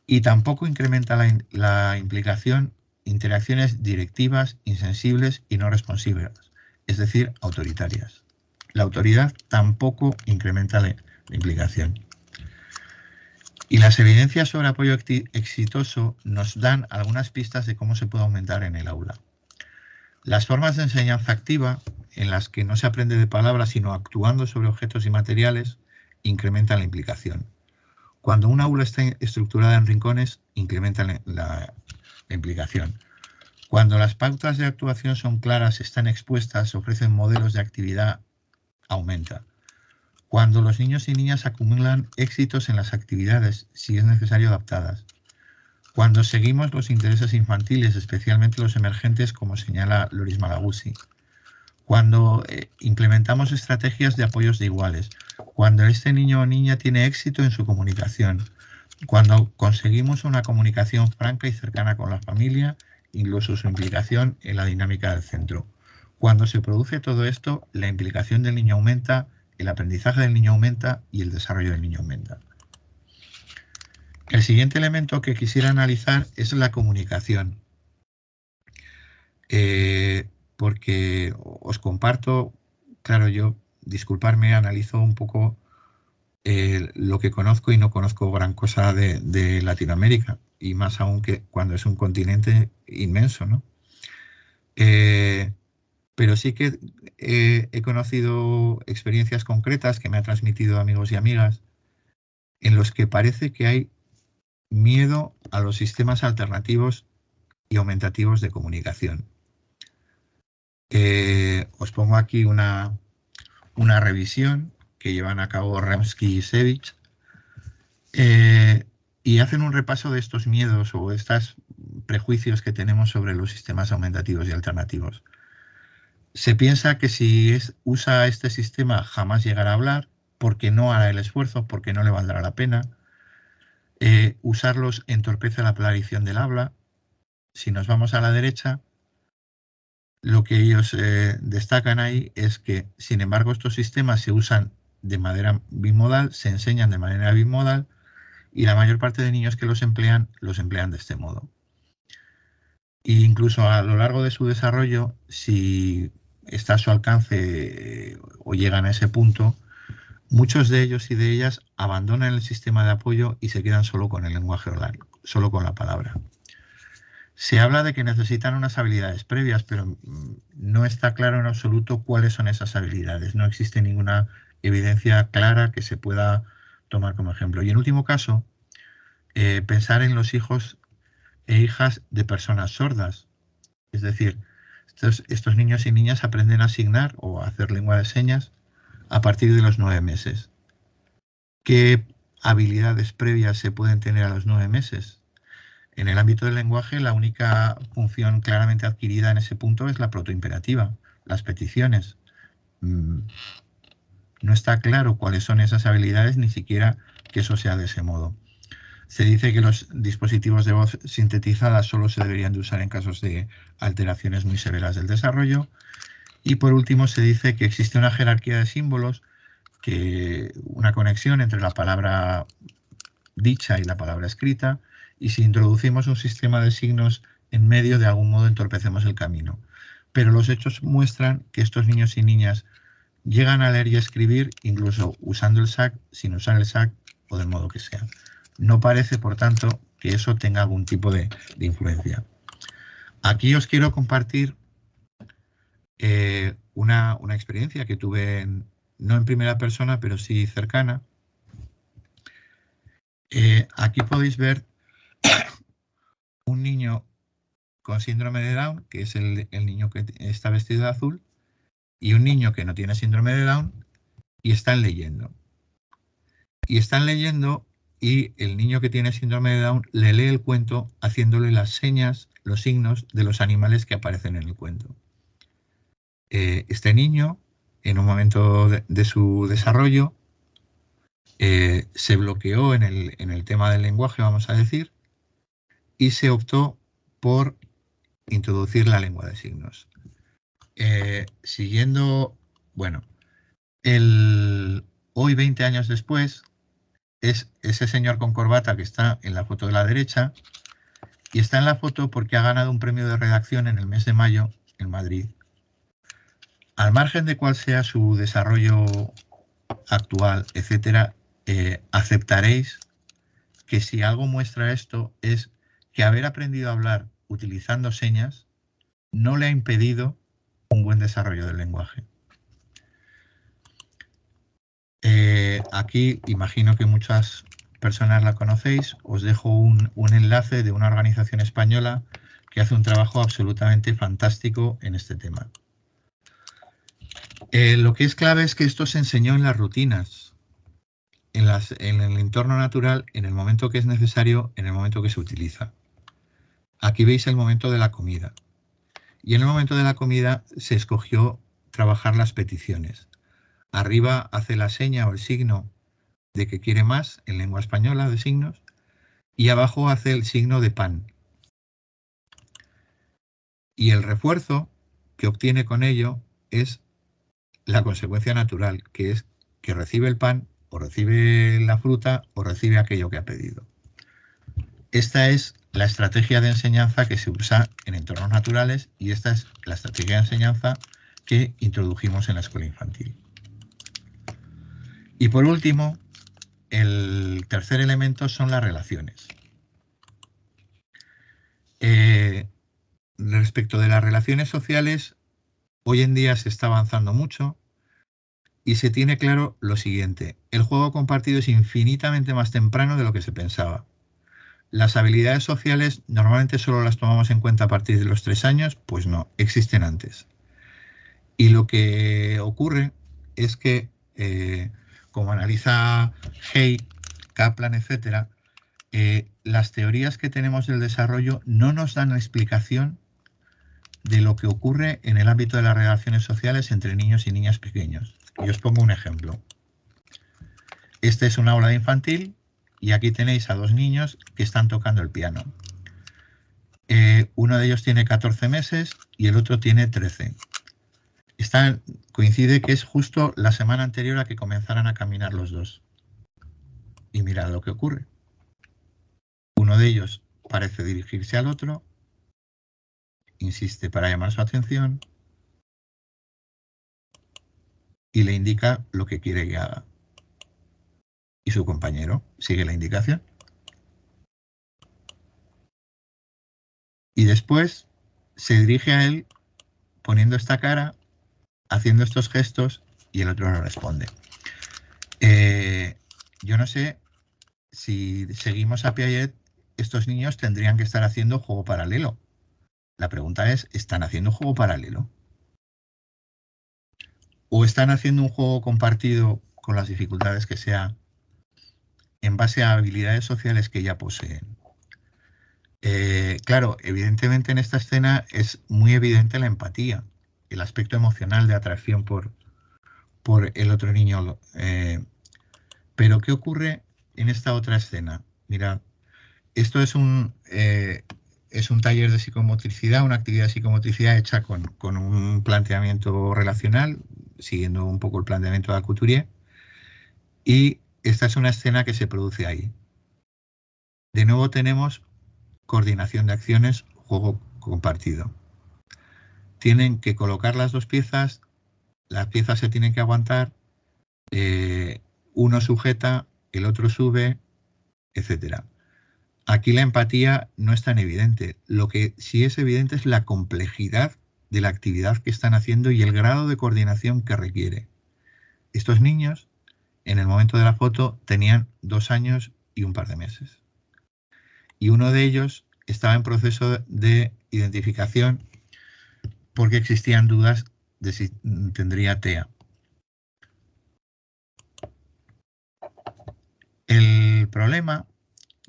Speaker 2: y tampoco incrementa la implicación interacciones directivas, insensibles y no responsivas, es decir, autoritarias. La autoridad tampoco incrementa la implicación. Y las evidencias sobre apoyo exitoso nos dan algunas pistas de cómo se puede aumentar en el aula. Las formas de enseñanza activa, en las que no se aprende de palabras sino actuando sobre objetos y materiales, incrementan la implicación. Cuando un aula está estructurada en rincones, incrementa la implicación. Cuando las pautas de actuación son claras, están expuestas, ofrecen modelos de actividad, aumenta. Cuando los niños y niñas acumulan éxitos en las actividades, si es necesario adaptadas. Cuando seguimos los intereses infantiles, especialmente los emergentes, como señala Loris Malaguzzi. Cuando implementamos estrategias de apoyos de iguales. Cuando este niño o niña tiene éxito en su comunicación. Cuando conseguimos una comunicación franca y cercana con la familia, incluso su implicación en la dinámica del centro. Cuando se produce todo esto, la implicación del niño aumenta, el aprendizaje del niño aumenta y el desarrollo del niño aumenta. El siguiente elemento que quisiera analizar es la comunicación. Porque os comparto, claro, yo, disculparme, analizo un poco lo que conozco y no conozco gran cosa de Latinoamérica, y más aún que cuando es un continente inmenso, ¿no? Pero sí que he conocido experiencias concretas que me han transmitido amigos y amigas en los que parece que hay miedo a los sistemas alternativos y aumentativos de comunicación. Os pongo aquí una revisión que llevan a cabo Remsky y Sevich, y hacen un repaso de estos miedos o estos prejuicios que tenemos sobre los sistemas aumentativos y alternativos. Se piensa que si usa este sistema jamás llegará a hablar, porque no hará el esfuerzo, porque no le valdrá la pena. Usarlos entorpece la aparición del habla. Si nos vamos a la derecha, lo que ellos destacan ahí es que, sin embargo, estos sistemas se usan de manera bimodal, se enseñan de manera bimodal, y la mayor parte de niños que los emplean de este modo. E incluso a lo largo de su desarrollo, si está a su alcance o llegan a ese punto, muchos de ellos y de ellas abandonan el sistema de apoyo y se quedan solo con el lenguaje oral, solo con la palabra. Se habla de que necesitan unas habilidades previas, pero no está claro en absoluto cuáles son esas habilidades. No existe ninguna evidencia clara que se pueda tomar como ejemplo. Y en último caso, pensar en los hijos e hijas de personas sordas. Es decir, estos niños y niñas aprenden a asignar o a hacer lengua de señas a partir de los 9 meses. ¿Qué habilidades previas se pueden tener a los 9 meses? En el ámbito del lenguaje, la única función claramente adquirida en ese punto es la protoimperativa, las peticiones. No está claro cuáles son esas habilidades, ni siquiera que eso sea de ese modo. Se dice que los dispositivos de voz sintetizada solo se deberían de usar en casos de alteraciones muy severas del desarrollo. Y por último se dice que existe una jerarquía de símbolos, una conexión entre la palabra dicha y la palabra escrita, y si introducimos un sistema de signos en medio, de algún modo entorpecemos el camino. Pero los hechos muestran que estos niños y niñas llegan a leer y a escribir incluso usando el SAC, sin usar el SAC o del modo que sea. No parece, por tanto, que eso tenga algún tipo de influencia. Aquí os quiero compartir una experiencia que tuve, no en primera persona, pero sí cercana. Aquí podéis ver un niño con síndrome de Down, que es el niño que está vestido de azul, y un niño que no tiene síndrome de Down, y están leyendo. Y el niño que tiene síndrome de Down le lee el cuento haciéndole las señas, los signos de los animales que aparecen en el cuento. Este niño, en un momento de su desarrollo, se bloqueó en el tema del lenguaje, vamos a decir, y se optó por introducir la lengua de signos. Siguiendo, bueno, hoy 20 años después, es ese señor con corbata que está en la foto de la derecha, y está en la foto porque ha ganado un premio de redacción en el mes de mayo en Madrid. Al margen de cuál sea su desarrollo actual, etcétera, aceptaréis que si algo muestra esto es que haber aprendido a hablar utilizando señas no le ha impedido un buen desarrollo del lenguaje. Aquí imagino que muchas personas la conocéis. Os dejo un enlace de una organización española que hace un trabajo absolutamente fantástico en este tema. Lo que es clave es que esto se enseñó en las rutinas, en el entorno natural, en el momento que es necesario, en el momento que se utiliza. Aquí veis el momento de la comida. Y en el momento de la comida se escogió trabajar las peticiones. Arriba hace la seña o el signo de que quiere más, en lengua española de signos, y abajo hace el signo de pan. Y el refuerzo que obtiene con ello es la consecuencia natural, que es que recibe el pan, o recibe la fruta, o recibe aquello que ha pedido. Esta es la estrategia de enseñanza que se usa en entornos naturales, y esta es la estrategia de enseñanza que introdujimos en la escuela infantil. Y por último, el tercer elemento son las relaciones. Respecto de las relaciones sociales, hoy en día se está avanzando mucho y se tiene claro lo siguiente: el juego compartido es infinitamente más temprano de lo que se pensaba. Las habilidades sociales normalmente solo las tomamos en cuenta a partir de los 3 años, pues no, existen antes. Y lo que ocurre es que, como analiza Hay, Kaplan, etcétera, las teorías que tenemos del desarrollo no nos dan la explicación de lo que ocurre en el ámbito de las relaciones sociales entre niños y niñas pequeños. Y os pongo un ejemplo. Este es un aula infantil y aquí tenéis a 2 niños que están tocando el piano. Uno de ellos tiene 14 meses y el otro tiene 13. Coincide que es justo la semana anterior a que comenzaran a caminar los dos. Y mirad lo que ocurre. Uno de ellos parece dirigirse al otro, insiste para llamar su atención y le indica lo que quiere que haga. Y su compañero sigue la indicación. Y después se dirige a él poniendo esta cara, haciendo estos gestos, y el otro no responde. Yo no sé si seguimos a Piaget, estos niños tendrían que estar haciendo juego paralelo. La pregunta es, ¿están haciendo juego paralelo? ¿O están haciendo un juego compartido con las dificultades que sea en base a habilidades sociales que ya poseen. Claro, evidentemente en esta escena es muy evidente la empatía, el aspecto emocional de atracción por el otro niño. Pero ¿qué ocurre en esta otra escena? Mirad, esto es un taller de psicomotricidad, una actividad de psicomotricidad hecha con un planteamiento relacional, siguiendo un poco el planteamiento de Couturier, y esta es una escena que se produce ahí. De nuevo tenemos coordinación de acciones, juego compartido. Tienen que colocar las dos piezas, las piezas se tienen que aguantar, uno sujeta, el otro sube, etc. Aquí la empatía no es tan evidente. Lo que sí es evidente es la complejidad de la actividad que están haciendo y el grado de coordinación que requiere. Estos niños, en el momento de la foto, tenían 2 años y un par de meses. Y uno de ellos estaba en proceso de identificación porque existían dudas de si tendría TEA. El problema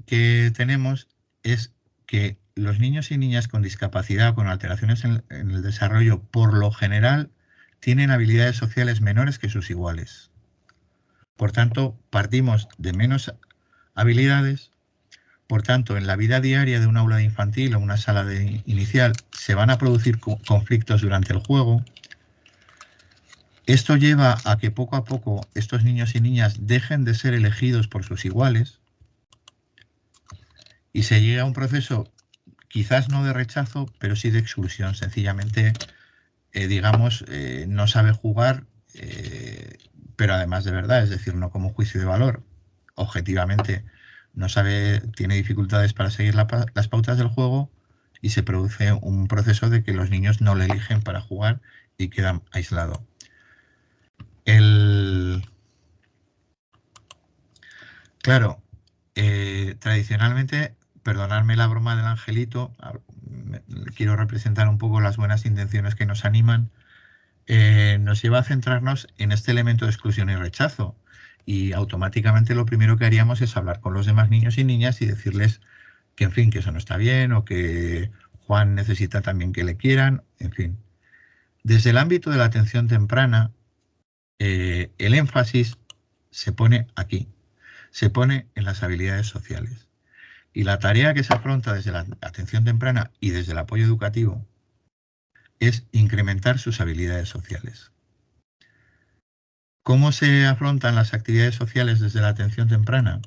Speaker 2: que tenemos es que los niños y niñas con discapacidad o con alteraciones en el desarrollo, por lo general, tienen habilidades sociales menores que sus iguales. Por tanto, partimos de menos habilidades. Por tanto, en la vida diaria de un aula de infantil o una sala de inicial se van a producir conflictos durante el juego. Esto lleva a que poco a poco estos niños y niñas dejen de ser elegidos por sus iguales y se llega a un proceso quizás no de rechazo, pero sí de exclusión. Sencillamente, digamos, no sabe jugar, pero además de verdad, es decir, no como juicio de valor. Objetivamente, no sabe, tiene dificultades para seguir las pautas del juego y se produce un proceso de que los niños no le eligen para jugar y quedan aislados. Claro, tradicionalmente, perdonadme la broma del angelito, quiero representar un poco las buenas intenciones que nos animan, nos lleva a centrarnos en este elemento de exclusión y rechazo. Y automáticamente lo primero que haríamos es hablar con los demás niños y niñas y decirles que, en fin, que eso no está bien o que Juan necesita también que le quieran, en fin. Desde el ámbito de la atención temprana, el énfasis se pone aquí, se pone en las habilidades sociales. Y la tarea que se afronta desde la atención temprana y desde el apoyo educativo es incrementar sus habilidades sociales. ¿Cómo se afrontan las actividades sociales desde la atención temprana?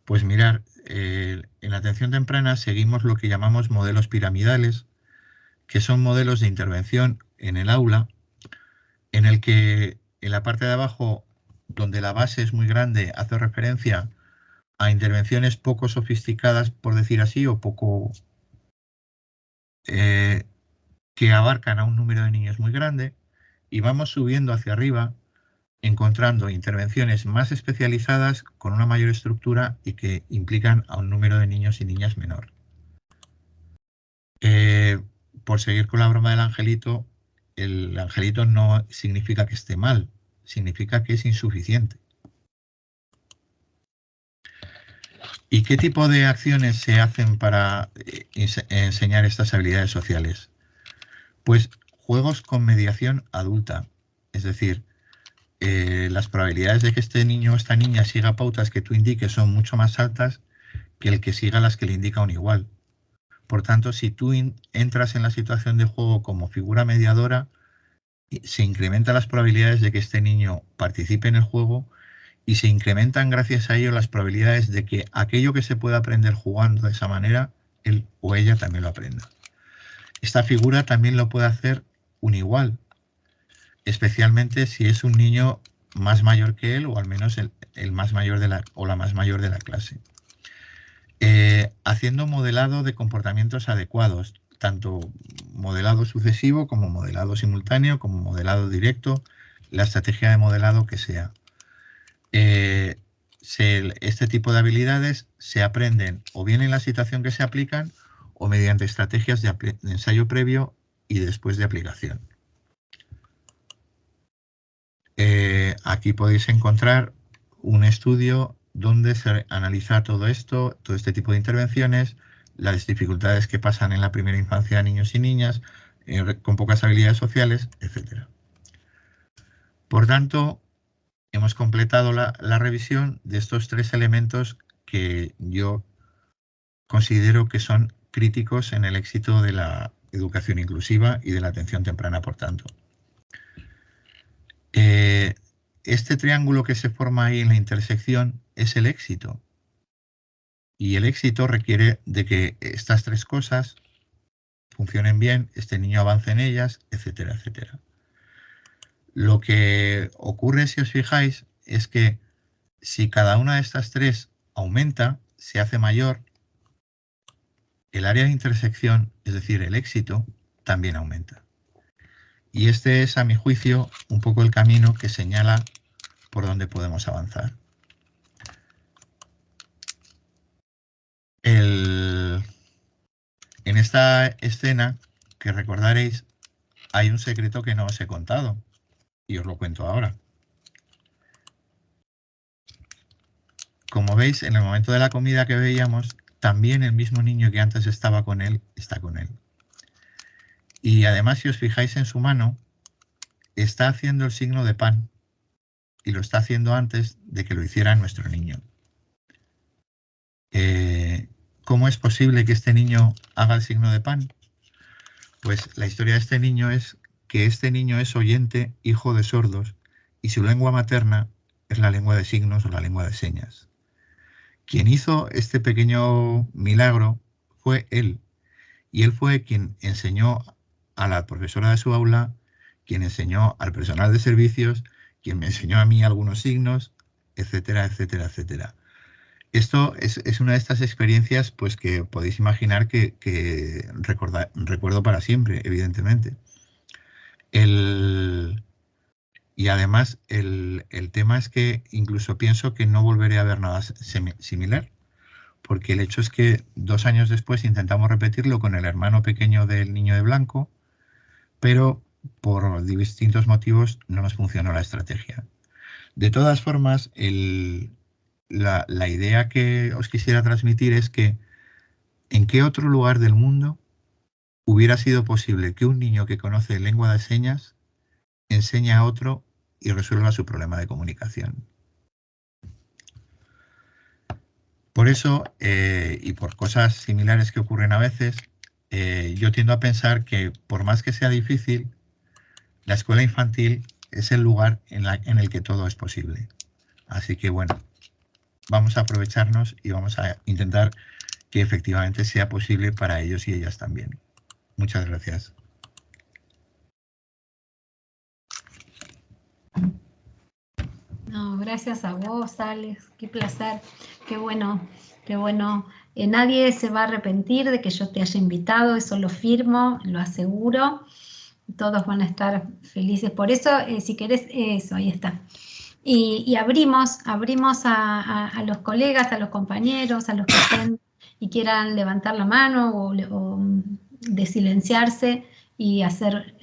Speaker 2: Pues mirar, en la atención temprana seguimos lo que llamamos modelos piramidales, que son modelos de intervención en el aula, en el que en la parte de abajo, donde la base es muy grande, hace referencia a intervenciones poco sofisticadas, por decir así, o poco que abarcan a un número de niños muy grande, y vamos subiendo hacia arriba, encontrando intervenciones más especializadas con una mayor estructura y que implican a un número de niños y niñas menor. Por seguir con la broma del angelito, el angelito no significa que esté mal, significa que es insuficiente. ¿Y qué tipo de acciones se hacen para enseñar estas habilidades sociales? Pues juegos con mediación adulta, es decir, las probabilidades de que este niño o esta niña siga pautas que tú indiques son mucho más altas que el que siga las que le indica un igual. Por tanto, si tú entras en la situación de juego como figura mediadora, se incrementan las probabilidades de que este niño participe en el juego y se incrementan gracias a ello las probabilidades de que aquello que se pueda aprender jugando de esa manera, él o ella también lo aprenda. Esta figura también lo puede hacer un igual, especialmente si es un niño más mayor que él o al menos el más mayor o la más mayor de la clase. Haciendo modelado de comportamientos adecuados, tanto modelado sucesivo como modelado simultáneo, como modelado directo, la estrategia de modelado que sea. Este tipo de habilidades se aprenden o bien en la situación que se aplican o mediante estrategias de ensayo previo y después de aplicación. Aquí podéis encontrar un estudio donde se analiza todo esto, todo este tipo de intervenciones, las dificultades que pasan en la primera infancia a niños y niñas con pocas habilidades sociales, etc. Por tanto, hemos completado la revisión de estos 3 elementos que yo considero que son críticos en el éxito de la educación inclusiva y de la atención temprana, por tanto. Este triángulo que se forma ahí en la intersección es el éxito. Y el éxito requiere de que estas 3 cosas funcionen bien, este niño avance en ellas, etcétera, etcétera. Lo que ocurre, si os fijáis, es que si cada una de estas 3 aumenta, se hace mayor, el área de intersección, es decir, el éxito, también aumenta. Y este es, a mi juicio, un poco el camino que señala por dónde podemos avanzar. En esta escena, que recordaréis, hay un secreto que no os he contado, y os lo cuento ahora. Como veis, en el momento de la comida que veíamos, también el mismo niño que antes estaba con él, está con él. Y además, si os fijáis en su mano, está haciendo el signo de pan, y lo está haciendo antes de que lo hiciera nuestro niño. ¿Cómo es posible que este niño haga el signo de pan? Pues la historia de este niño es que este niño es oyente, hijo de sordos, y su lengua materna es la lengua de signos o la lengua de señas. Quien hizo este pequeño milagro fue él, y él fue quien enseñó a la profesora de su aula, quien enseñó al personal de servicios, quien me enseñó a mí algunos signos, etcétera, etcétera, etcétera. Esto es una de estas experiencias pues, que podéis imaginar que recuerdo para siempre, evidentemente. Y además el tema es que incluso pienso que no volveré a ver nada similar, porque el hecho es que 2 años después intentamos repetirlo con el hermano pequeño del niño de blanco, pero por distintos motivos no nos funcionó la estrategia. De todas formas, la idea que os quisiera transmitir es que ¿en qué otro lugar del mundo hubiera sido posible que un niño que conoce lengua de señas enseñe a otro y resuelva su problema de comunicación? Por eso, y por cosas similares que ocurren a veces, yo tiendo a pensar que por más que sea difícil, la escuela infantil es el lugar en el que todo es posible. Así que bueno, vamos a aprovecharnos y vamos a intentar que efectivamente sea posible para ellos y ellas también. Muchas gracias.
Speaker 1: No, gracias a vos, Alex. Qué placer. Qué bueno, qué bueno. Nadie se va a arrepentir de que yo te haya invitado, eso lo firmo, lo aseguro. Todos van a estar felices por eso. Si querés, eso, ahí está. Y abrimos a los colegas, a los compañeros, a los que estén y quieran levantar la mano o desilenciarse y hacer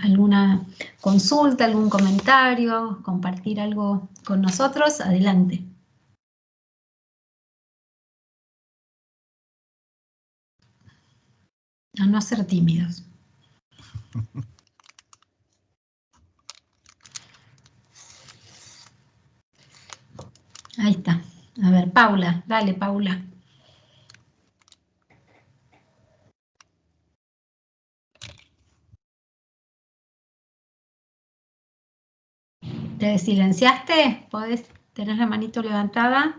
Speaker 1: alguna consulta, algún comentario, compartir algo con nosotros, adelante. A no ser tímidos. Ahí está. A ver, Paula, dale, Paula. ¿Te silenciaste? ¿Podés tener la manito levantada?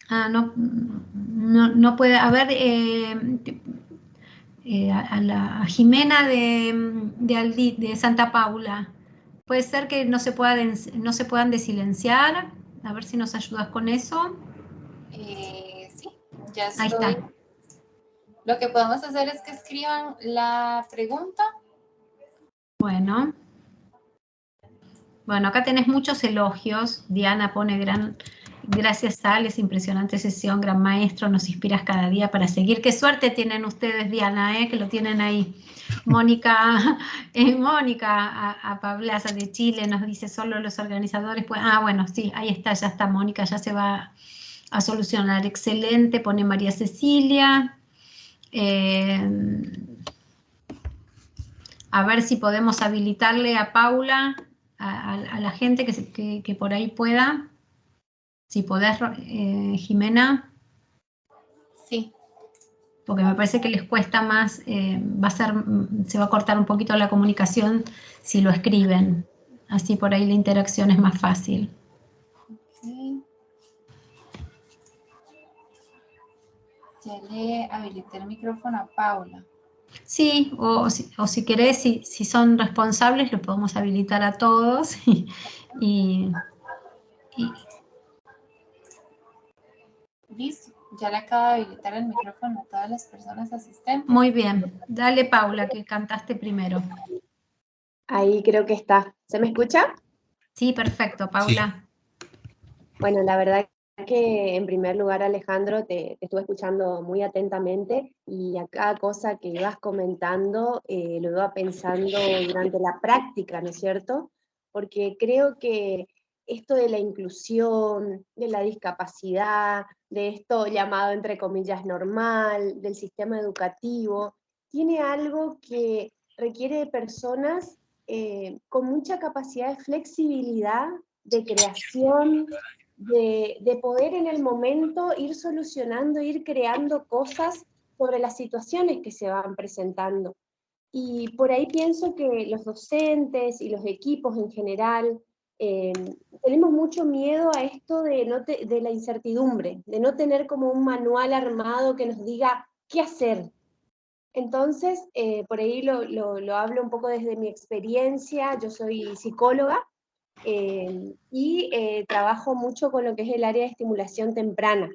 Speaker 1: Ah, no puede. A ver, a Jimena de Santa Paula. Puede ser que no se puedan desilenciar. A ver si nos ayudas con eso.
Speaker 3: Sí, ya
Speaker 1: Ahí
Speaker 3: estoy.
Speaker 1: está.
Speaker 3: Lo que podemos hacer es que escriban la pregunta.
Speaker 1: Bueno. Bueno, acá tenés muchos elogios. Diana pone gracias Alex, impresionante sesión, gran maestro, nos inspiras cada día para seguir. Qué suerte tienen ustedes, Diana, que lo tienen ahí. Mónica, a Pablaza de Chile nos dice solo los organizadores. Pues, bueno, sí, ahí está, ya está Mónica, ya se va a solucionar. Excelente, pone María Cecilia. A ver si podemos habilitarle a Paula, a la gente que por ahí pueda. Si podés, Jimena.
Speaker 3: Sí.
Speaker 1: Porque me parece que les cuesta más, se va a cortar un poquito la comunicación si lo escriben. Así por ahí la interacción es más fácil.
Speaker 3: Okay. Ya le habilité el micrófono a Paula.
Speaker 1: Sí, o si querés, si son responsables, lo podemos habilitar a todos.
Speaker 3: Listo, ya le acabo de habilitar el micrófono a todas las personas asistentes.
Speaker 1: Muy bien, dale Paula, que cantaste primero.
Speaker 4: Ahí creo que está. ¿Se me escucha?
Speaker 1: Sí, perfecto, Paula.
Speaker 2: Sí.
Speaker 4: Bueno, la verdad que en primer lugar, Alejandro, te estuve escuchando muy atentamente y a cada cosa que ibas comentando lo iba pensando durante la práctica, ¿no es cierto? Porque creo que esto de la inclusión, de la discapacidad, de esto llamado entre comillas normal, del sistema educativo, tiene algo que requiere de personas con mucha capacidad de flexibilidad, de creación, de poder en el momento ir solucionando, ir creando cosas sobre las situaciones que se van presentando. Y por ahí pienso que los docentes y los equipos en general tenemos mucho miedo a esto de la incertidumbre, de no tener como un manual armado que nos diga qué hacer. Entonces, por ahí lo hablo un poco desde mi experiencia. Yo soy psicóloga y trabajo mucho con lo que es el área de estimulación temprana.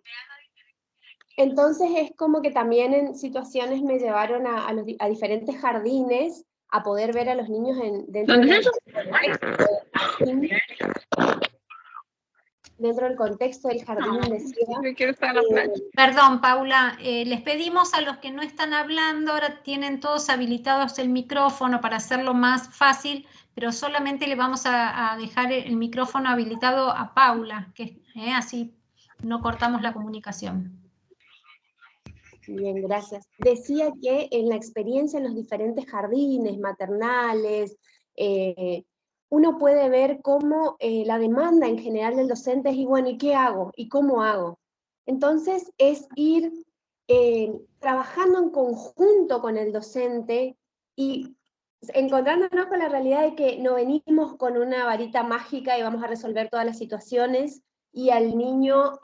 Speaker 4: Entonces es como que también en situaciones me llevaron a diferentes jardines a poder ver a los niños dentro del contexto del jardín, decía.
Speaker 1: Perdón, Paula, les pedimos a los que no están hablando, ahora tienen todos habilitados el micrófono para hacerlo más fácil, pero solamente le vamos a dejar el micrófono habilitado a Paula, que así no cortamos la comunicación.
Speaker 4: Bien, gracias. Decía que en la experiencia en los diferentes jardines maternales, uno puede ver cómo la demanda en general del docente es, y bueno, ¿y qué hago? ¿Y cómo hago? Entonces es ir trabajando en conjunto con el docente y encontrándonos con la realidad de que no venimos con una varita mágica y vamos a resolver todas las situaciones y al niño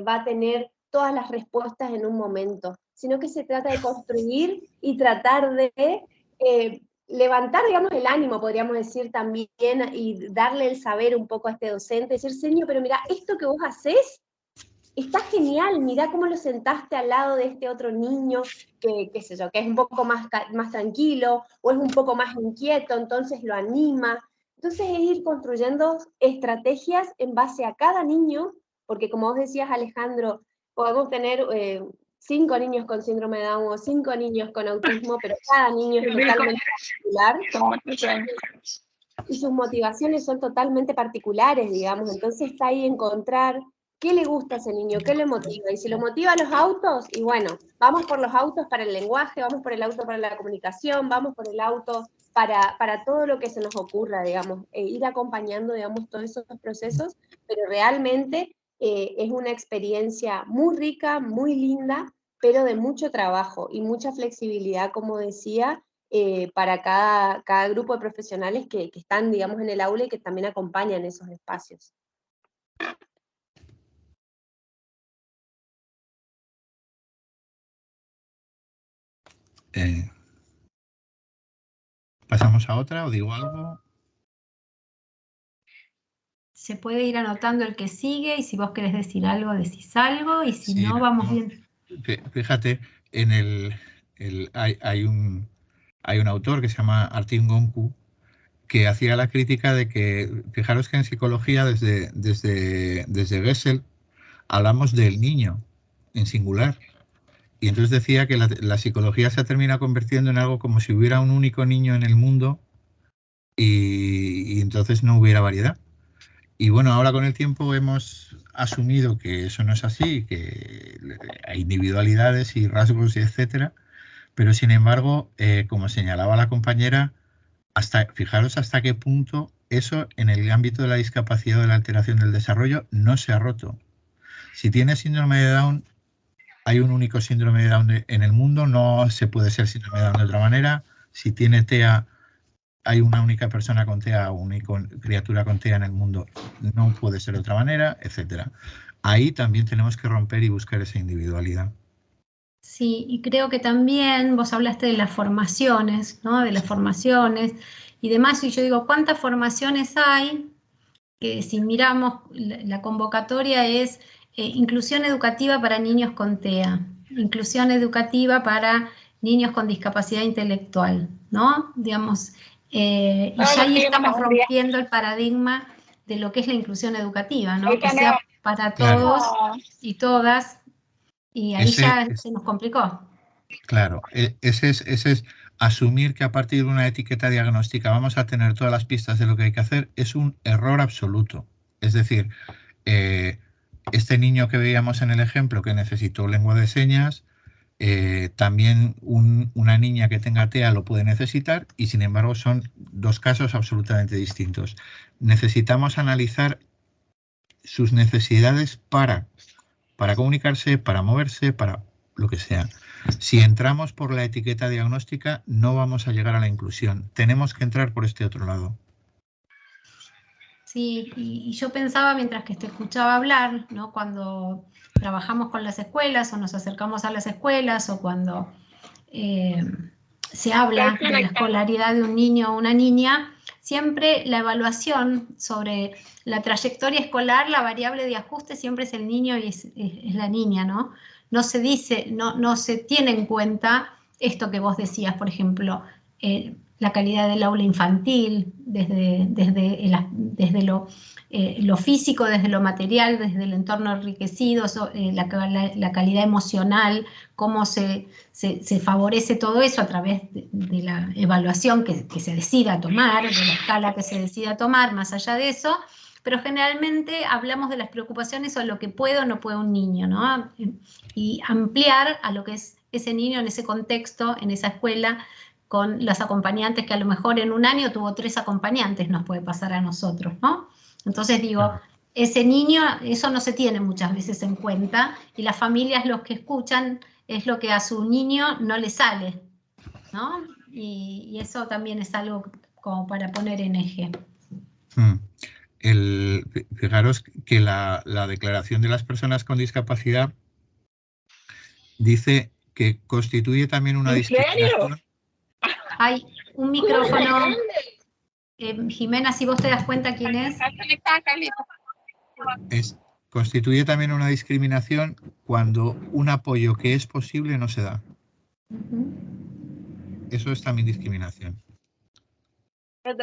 Speaker 4: va a tener todas las respuestas en un momento, sino que se trata de construir y tratar de levantar, digamos, el ánimo, podríamos decir también, y darle el saber un poco a este docente, decir, señor, pero mira, esto que vos hacés está genial, mirá cómo lo sentaste al lado de este otro niño que, qué sé yo, que es un poco más tranquilo, o es un poco más inquieto, entonces lo anima. Entonces es ir construyendo estrategias en base a cada niño, porque como vos decías, Alejandro, podemos tener 5 niños con síndrome de Down o 5 niños con autismo, pero cada niño es totalmente particular y sus motivaciones son totalmente particulares, digamos. Entonces está ahí encontrar qué le gusta a ese niño, qué le motiva. Y si lo motiva a los autos, y bueno, vamos por los autos para el lenguaje, vamos por el auto para la comunicación, vamos por el auto para todo lo que se nos ocurra, digamos, ir acompañando, digamos, todos esos procesos, pero realmente es una experiencia muy rica, muy linda, pero de mucho trabajo y mucha flexibilidad, como decía, para cada grupo de profesionales que están, digamos, en el aula y que también acompañan esos espacios.
Speaker 2: ¿Pasamos a otra o digo algo?
Speaker 1: Se puede ir anotando el que sigue y si vos querés decir algo, decís algo y si
Speaker 2: Sí,
Speaker 1: no, vamos bien.
Speaker 2: Fíjate, hay un autor que se llama Artin Gonku que hacía la crítica de que, fijaros que en psicología desde Gesell hablamos del niño en singular. Y entonces decía que la psicología se termina convirtiendo en algo como si hubiera un único niño en el mundo y entonces no hubiera variedad. Y bueno, ahora con el tiempo hemos asumido que eso no es así, que hay individualidades y rasgos y etcétera, pero sin embargo, como señalaba la compañera, fijaros hasta qué punto eso en el ámbito de la discapacidad o de la alteración del desarrollo no se ha roto. Si tienes síndrome de Down, hay un único síndrome de Down en el mundo, no se puede ser síndrome de Down de otra manera. Si tiene TEA, hay una única persona con TEA o una criatura con TEA en el mundo, no puede ser de otra manera, etcétera. Ahí también tenemos que romper y buscar esa individualidad.
Speaker 1: Sí, y creo que también vos hablaste de las formaciones, ¿no? De las formaciones y demás, y yo digo, ¿cuántas formaciones hay? Que si miramos, la convocatoria es inclusión educativa para niños con TEA, inclusión educativa para niños con discapacidad intelectual, ¿no? Digamos, y ya ahí estamos rompiendo el paradigma de lo que es la inclusión educativa, ¿no? Que sea para todos y todas, y ahí ya se nos complicó.
Speaker 2: Claro, ese es asumir que a partir de una etiqueta diagnóstica vamos a tener todas las pistas de lo que hay que hacer, es un error absoluto. Es decir, este niño que veíamos en el ejemplo que necesitó lengua de señas, también una niña que tenga TEA lo puede necesitar y sin embargo son dos casos absolutamente distintos. Necesitamos analizar sus necesidades para comunicarse, para moverse, para lo que sea. Si entramos por la etiqueta diagnóstica, no vamos a llegar a la inclusión. Tenemos que entrar por este otro lado.
Speaker 1: Sí, y yo pensaba mientras que te escuchaba hablar, ¿no? Cuando trabajamos con las escuelas o nos acercamos a las escuelas o cuando se habla de la escolaridad de un niño o una niña, siempre la evaluación sobre la trayectoria escolar, la variable de ajuste siempre es el niño y es la niña, ¿no? No se dice, no se tiene en cuenta esto que vos decías, por ejemplo, la calidad del aula infantil, desde lo físico, desde lo material, desde el entorno enriquecido, la calidad emocional, cómo se favorece todo eso a través de la evaluación que se decida tomar, de la escala que se decida tomar, más allá de eso, pero generalmente hablamos de las preocupaciones o lo que puede o no puede un niño, ¿no? Y ampliar a lo que es ese niño en ese contexto, en esa escuela, con las acompañantes que a lo mejor en un año tuvo 3 acompañantes, nos puede pasar a nosotros, ¿no? Entonces digo, ese niño, eso no se tiene muchas veces en cuenta, y las familias los que escuchan es lo que a su niño no le sale, ¿no? Y eso también es algo como para poner en eje.
Speaker 2: Fijaros que la Declaración de las Personas con Discapacidad dice que constituye también una discriminación.
Speaker 1: Hay un micrófono. Jimena, si vos te das cuenta quién es.
Speaker 2: Constituye también una discriminación cuando un apoyo que es posible no se da. Eso es también discriminación.
Speaker 5: La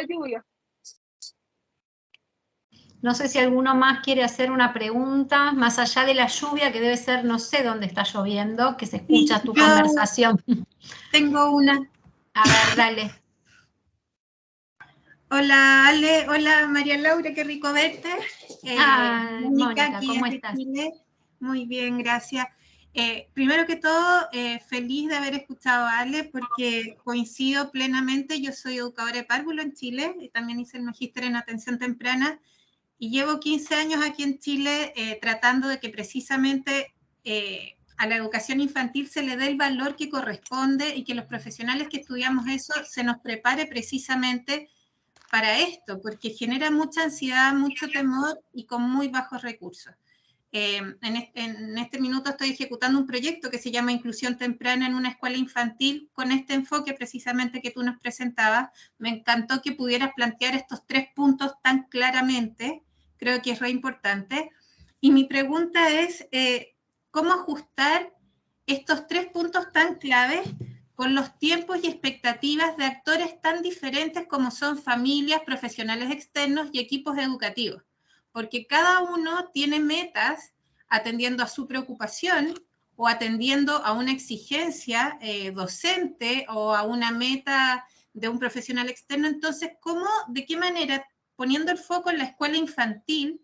Speaker 5: lluvia.
Speaker 1: No sé si alguno más quiere hacer una pregunta, más allá de la lluvia, que debe ser, no sé dónde está lloviendo, que se escucha tu conversación.
Speaker 5: Tengo una.
Speaker 1: A ver, dale.
Speaker 5: Hola Ale, hola María Laura, qué rico verte.
Speaker 1: Mónica, ¿cómo estás?
Speaker 5: Chile. Muy bien, gracias. Primero que todo, feliz de haber escuchado a Ale porque coincido plenamente. Yo soy educadora de párvulo en Chile y también hice el magíster en atención temprana y llevo 15 años aquí en Chile tratando de que precisamente a la educación infantil se le dé el valor que corresponde y que los profesionales que estudiamos eso se nos prepare precisamente para esto, porque genera mucha ansiedad, mucho temor y con muy bajos recursos. En este minuto estoy ejecutando un proyecto que se llama Inclusión Temprana en una escuela infantil con este enfoque precisamente que tú nos presentabas. Me encantó que pudieras plantear estos 3 puntos tan claramente, creo que es re importante. Y mi pregunta es, ¿cómo ajustar estos 3 puntos tan claves con los tiempos y expectativas de actores tan diferentes como son familias, profesionales externos y equipos educativos, porque cada uno tiene metas atendiendo a su preocupación o atendiendo a una exigencia docente o a una meta de un profesional externo. Entonces, de qué manera, poniendo el foco en la escuela infantil,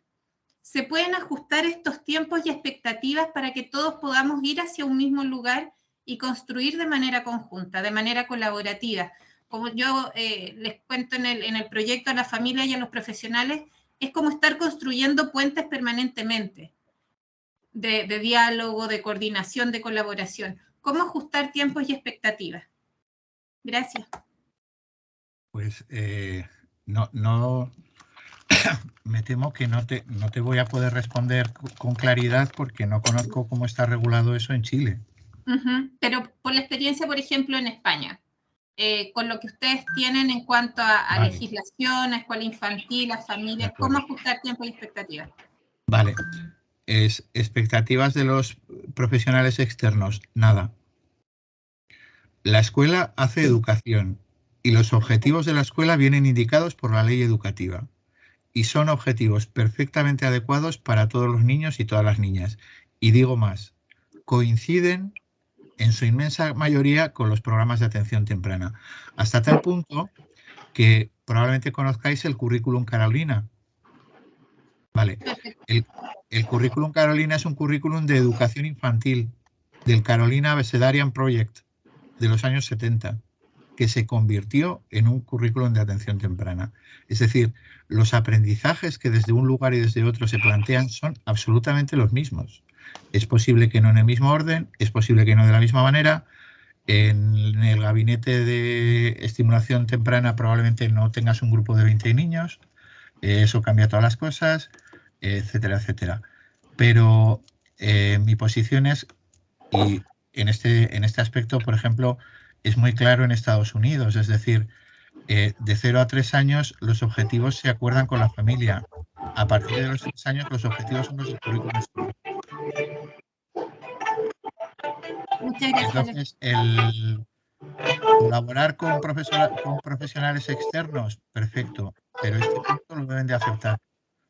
Speaker 5: se pueden ajustar estos tiempos y expectativas para que todos podamos ir hacia un mismo lugar y construir de manera conjunta, de manera colaborativa? Como yo les cuento en el proyecto a la familia y a los profesionales, es como estar construyendo puentes permanentemente de diálogo, de coordinación, de colaboración. ¿Cómo ajustar tiempos y expectativas? Gracias.
Speaker 2: Pues no me temo que no te voy a poder responder con claridad porque no conozco cómo está regulado eso en Chile.
Speaker 5: Pero por la experiencia, por ejemplo, en España, con lo que ustedes tienen en cuanto a legislación, a escuela infantil, a familias, ¿cómo ajustar tiempo y expectativas?
Speaker 2: Vale. Expectativas de los profesionales externos, nada. La escuela hace educación y los objetivos de la escuela vienen indicados por la ley educativa y son objetivos perfectamente adecuados para todos los niños y todas las niñas. Y digo más, coinciden en su inmensa mayoría con los programas de atención temprana, hasta tal punto que probablemente conozcáis el currículum Carolina. Vale, el currículum Carolina es un currículum de educación infantil del Carolina Abecedarian Project de los años 70, que se convirtió en un currículum de atención temprana. Es decir, los aprendizajes que desde un lugar y desde otro se plantean son absolutamente los mismos. Es posible que no en el mismo orden, es posible que no de la misma manera. En el gabinete de estimulación temprana probablemente no tengas un grupo de 20 niños, eso cambia todas las cosas, etcétera, etcétera. Pero mi posición es, y en este aspecto, por ejemplo, es muy claro en Estados Unidos, es decir, de 0 a 3 años los objetivos se acuerdan con la familia. A partir de los 3 años los objetivos son los del currículum escolar.
Speaker 5: Muchas gracias.
Speaker 2: Entonces, el colaborar con profesionales externos, perfecto, pero este punto lo deben de aceptar,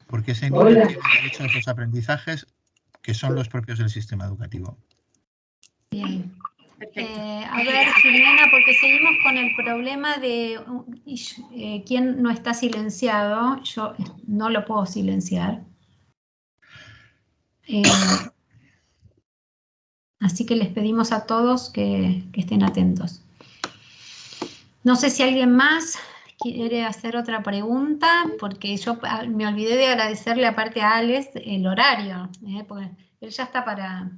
Speaker 2: porque ese niño tiene derecho a esos aprendizajes que son los propios del sistema educativo.
Speaker 1: Bien. A ver, Jimena, porque seguimos con el problema de quién no está silenciado. Yo no lo puedo silenciar. Así que les pedimos a todos que estén atentos. No sé si alguien más quiere hacer otra pregunta, porque yo me olvidé de agradecerle aparte a Alex el horario, porque él ya está para...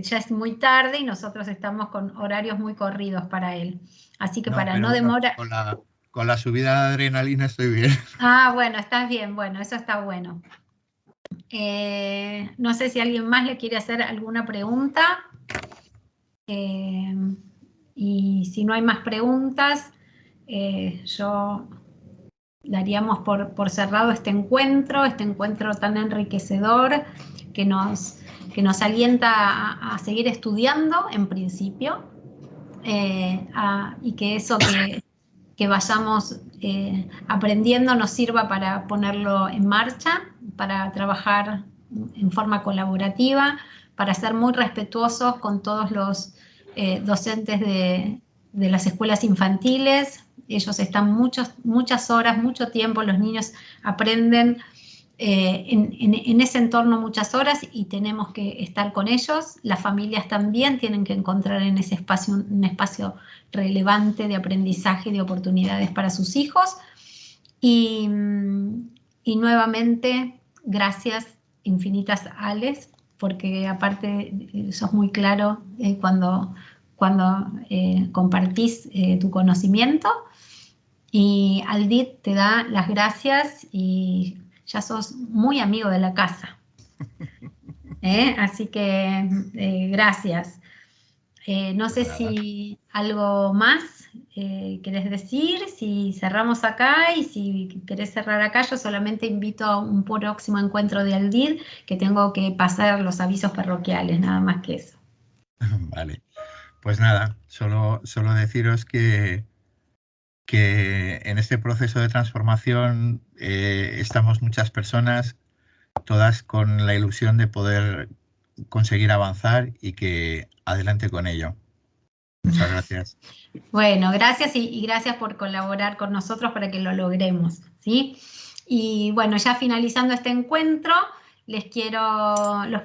Speaker 1: ya es muy tarde y nosotros estamos con horarios muy corridos para él. Así que para no demorar...
Speaker 2: Con la subida de adrenalina estoy bien.
Speaker 1: Ah, bueno, estás bien, bueno, eso está bueno. No sé si alguien más le quiere hacer alguna pregunta. Y si no hay más preguntas, yo daríamos por cerrado este encuentro tan enriquecedor que nos alienta a seguir estudiando en principio, y que eso que vayamos aprendiendo nos sirva para ponerlo en marcha, para trabajar en forma colaborativa, para ser muy respetuosos con todos los docentes de las escuelas infantiles. Ellos están muchas horas, mucho tiempo, los niños aprenden en ese entorno muchas horas y tenemos que estar con ellos. Las familias también tienen que encontrar en ese espacio un espacio relevante de aprendizaje y de oportunidades para sus hijos. Y nuevamente, gracias infinitas, Alex, porque aparte sos muy claro cuando compartís tu conocimiento. Y Aldit te da las gracias y ya sos muy amigo de la casa. Así que gracias. No sé si algo más querés decir, si cerramos acá, y si querés cerrar acá, yo solamente invito a un próximo encuentro de Aldit, que tengo que pasar los avisos parroquiales, nada más que eso.
Speaker 2: Vale. pues nada, solo deciros que en este proceso de transformación estamos muchas personas, todas con la ilusión de poder conseguir avanzar y que adelante con ello. Muchas gracias.
Speaker 1: Bueno, gracias y gracias por colaborar con nosotros para que lo logremos, ¿sí? Y bueno, ya finalizando este encuentro, los quiero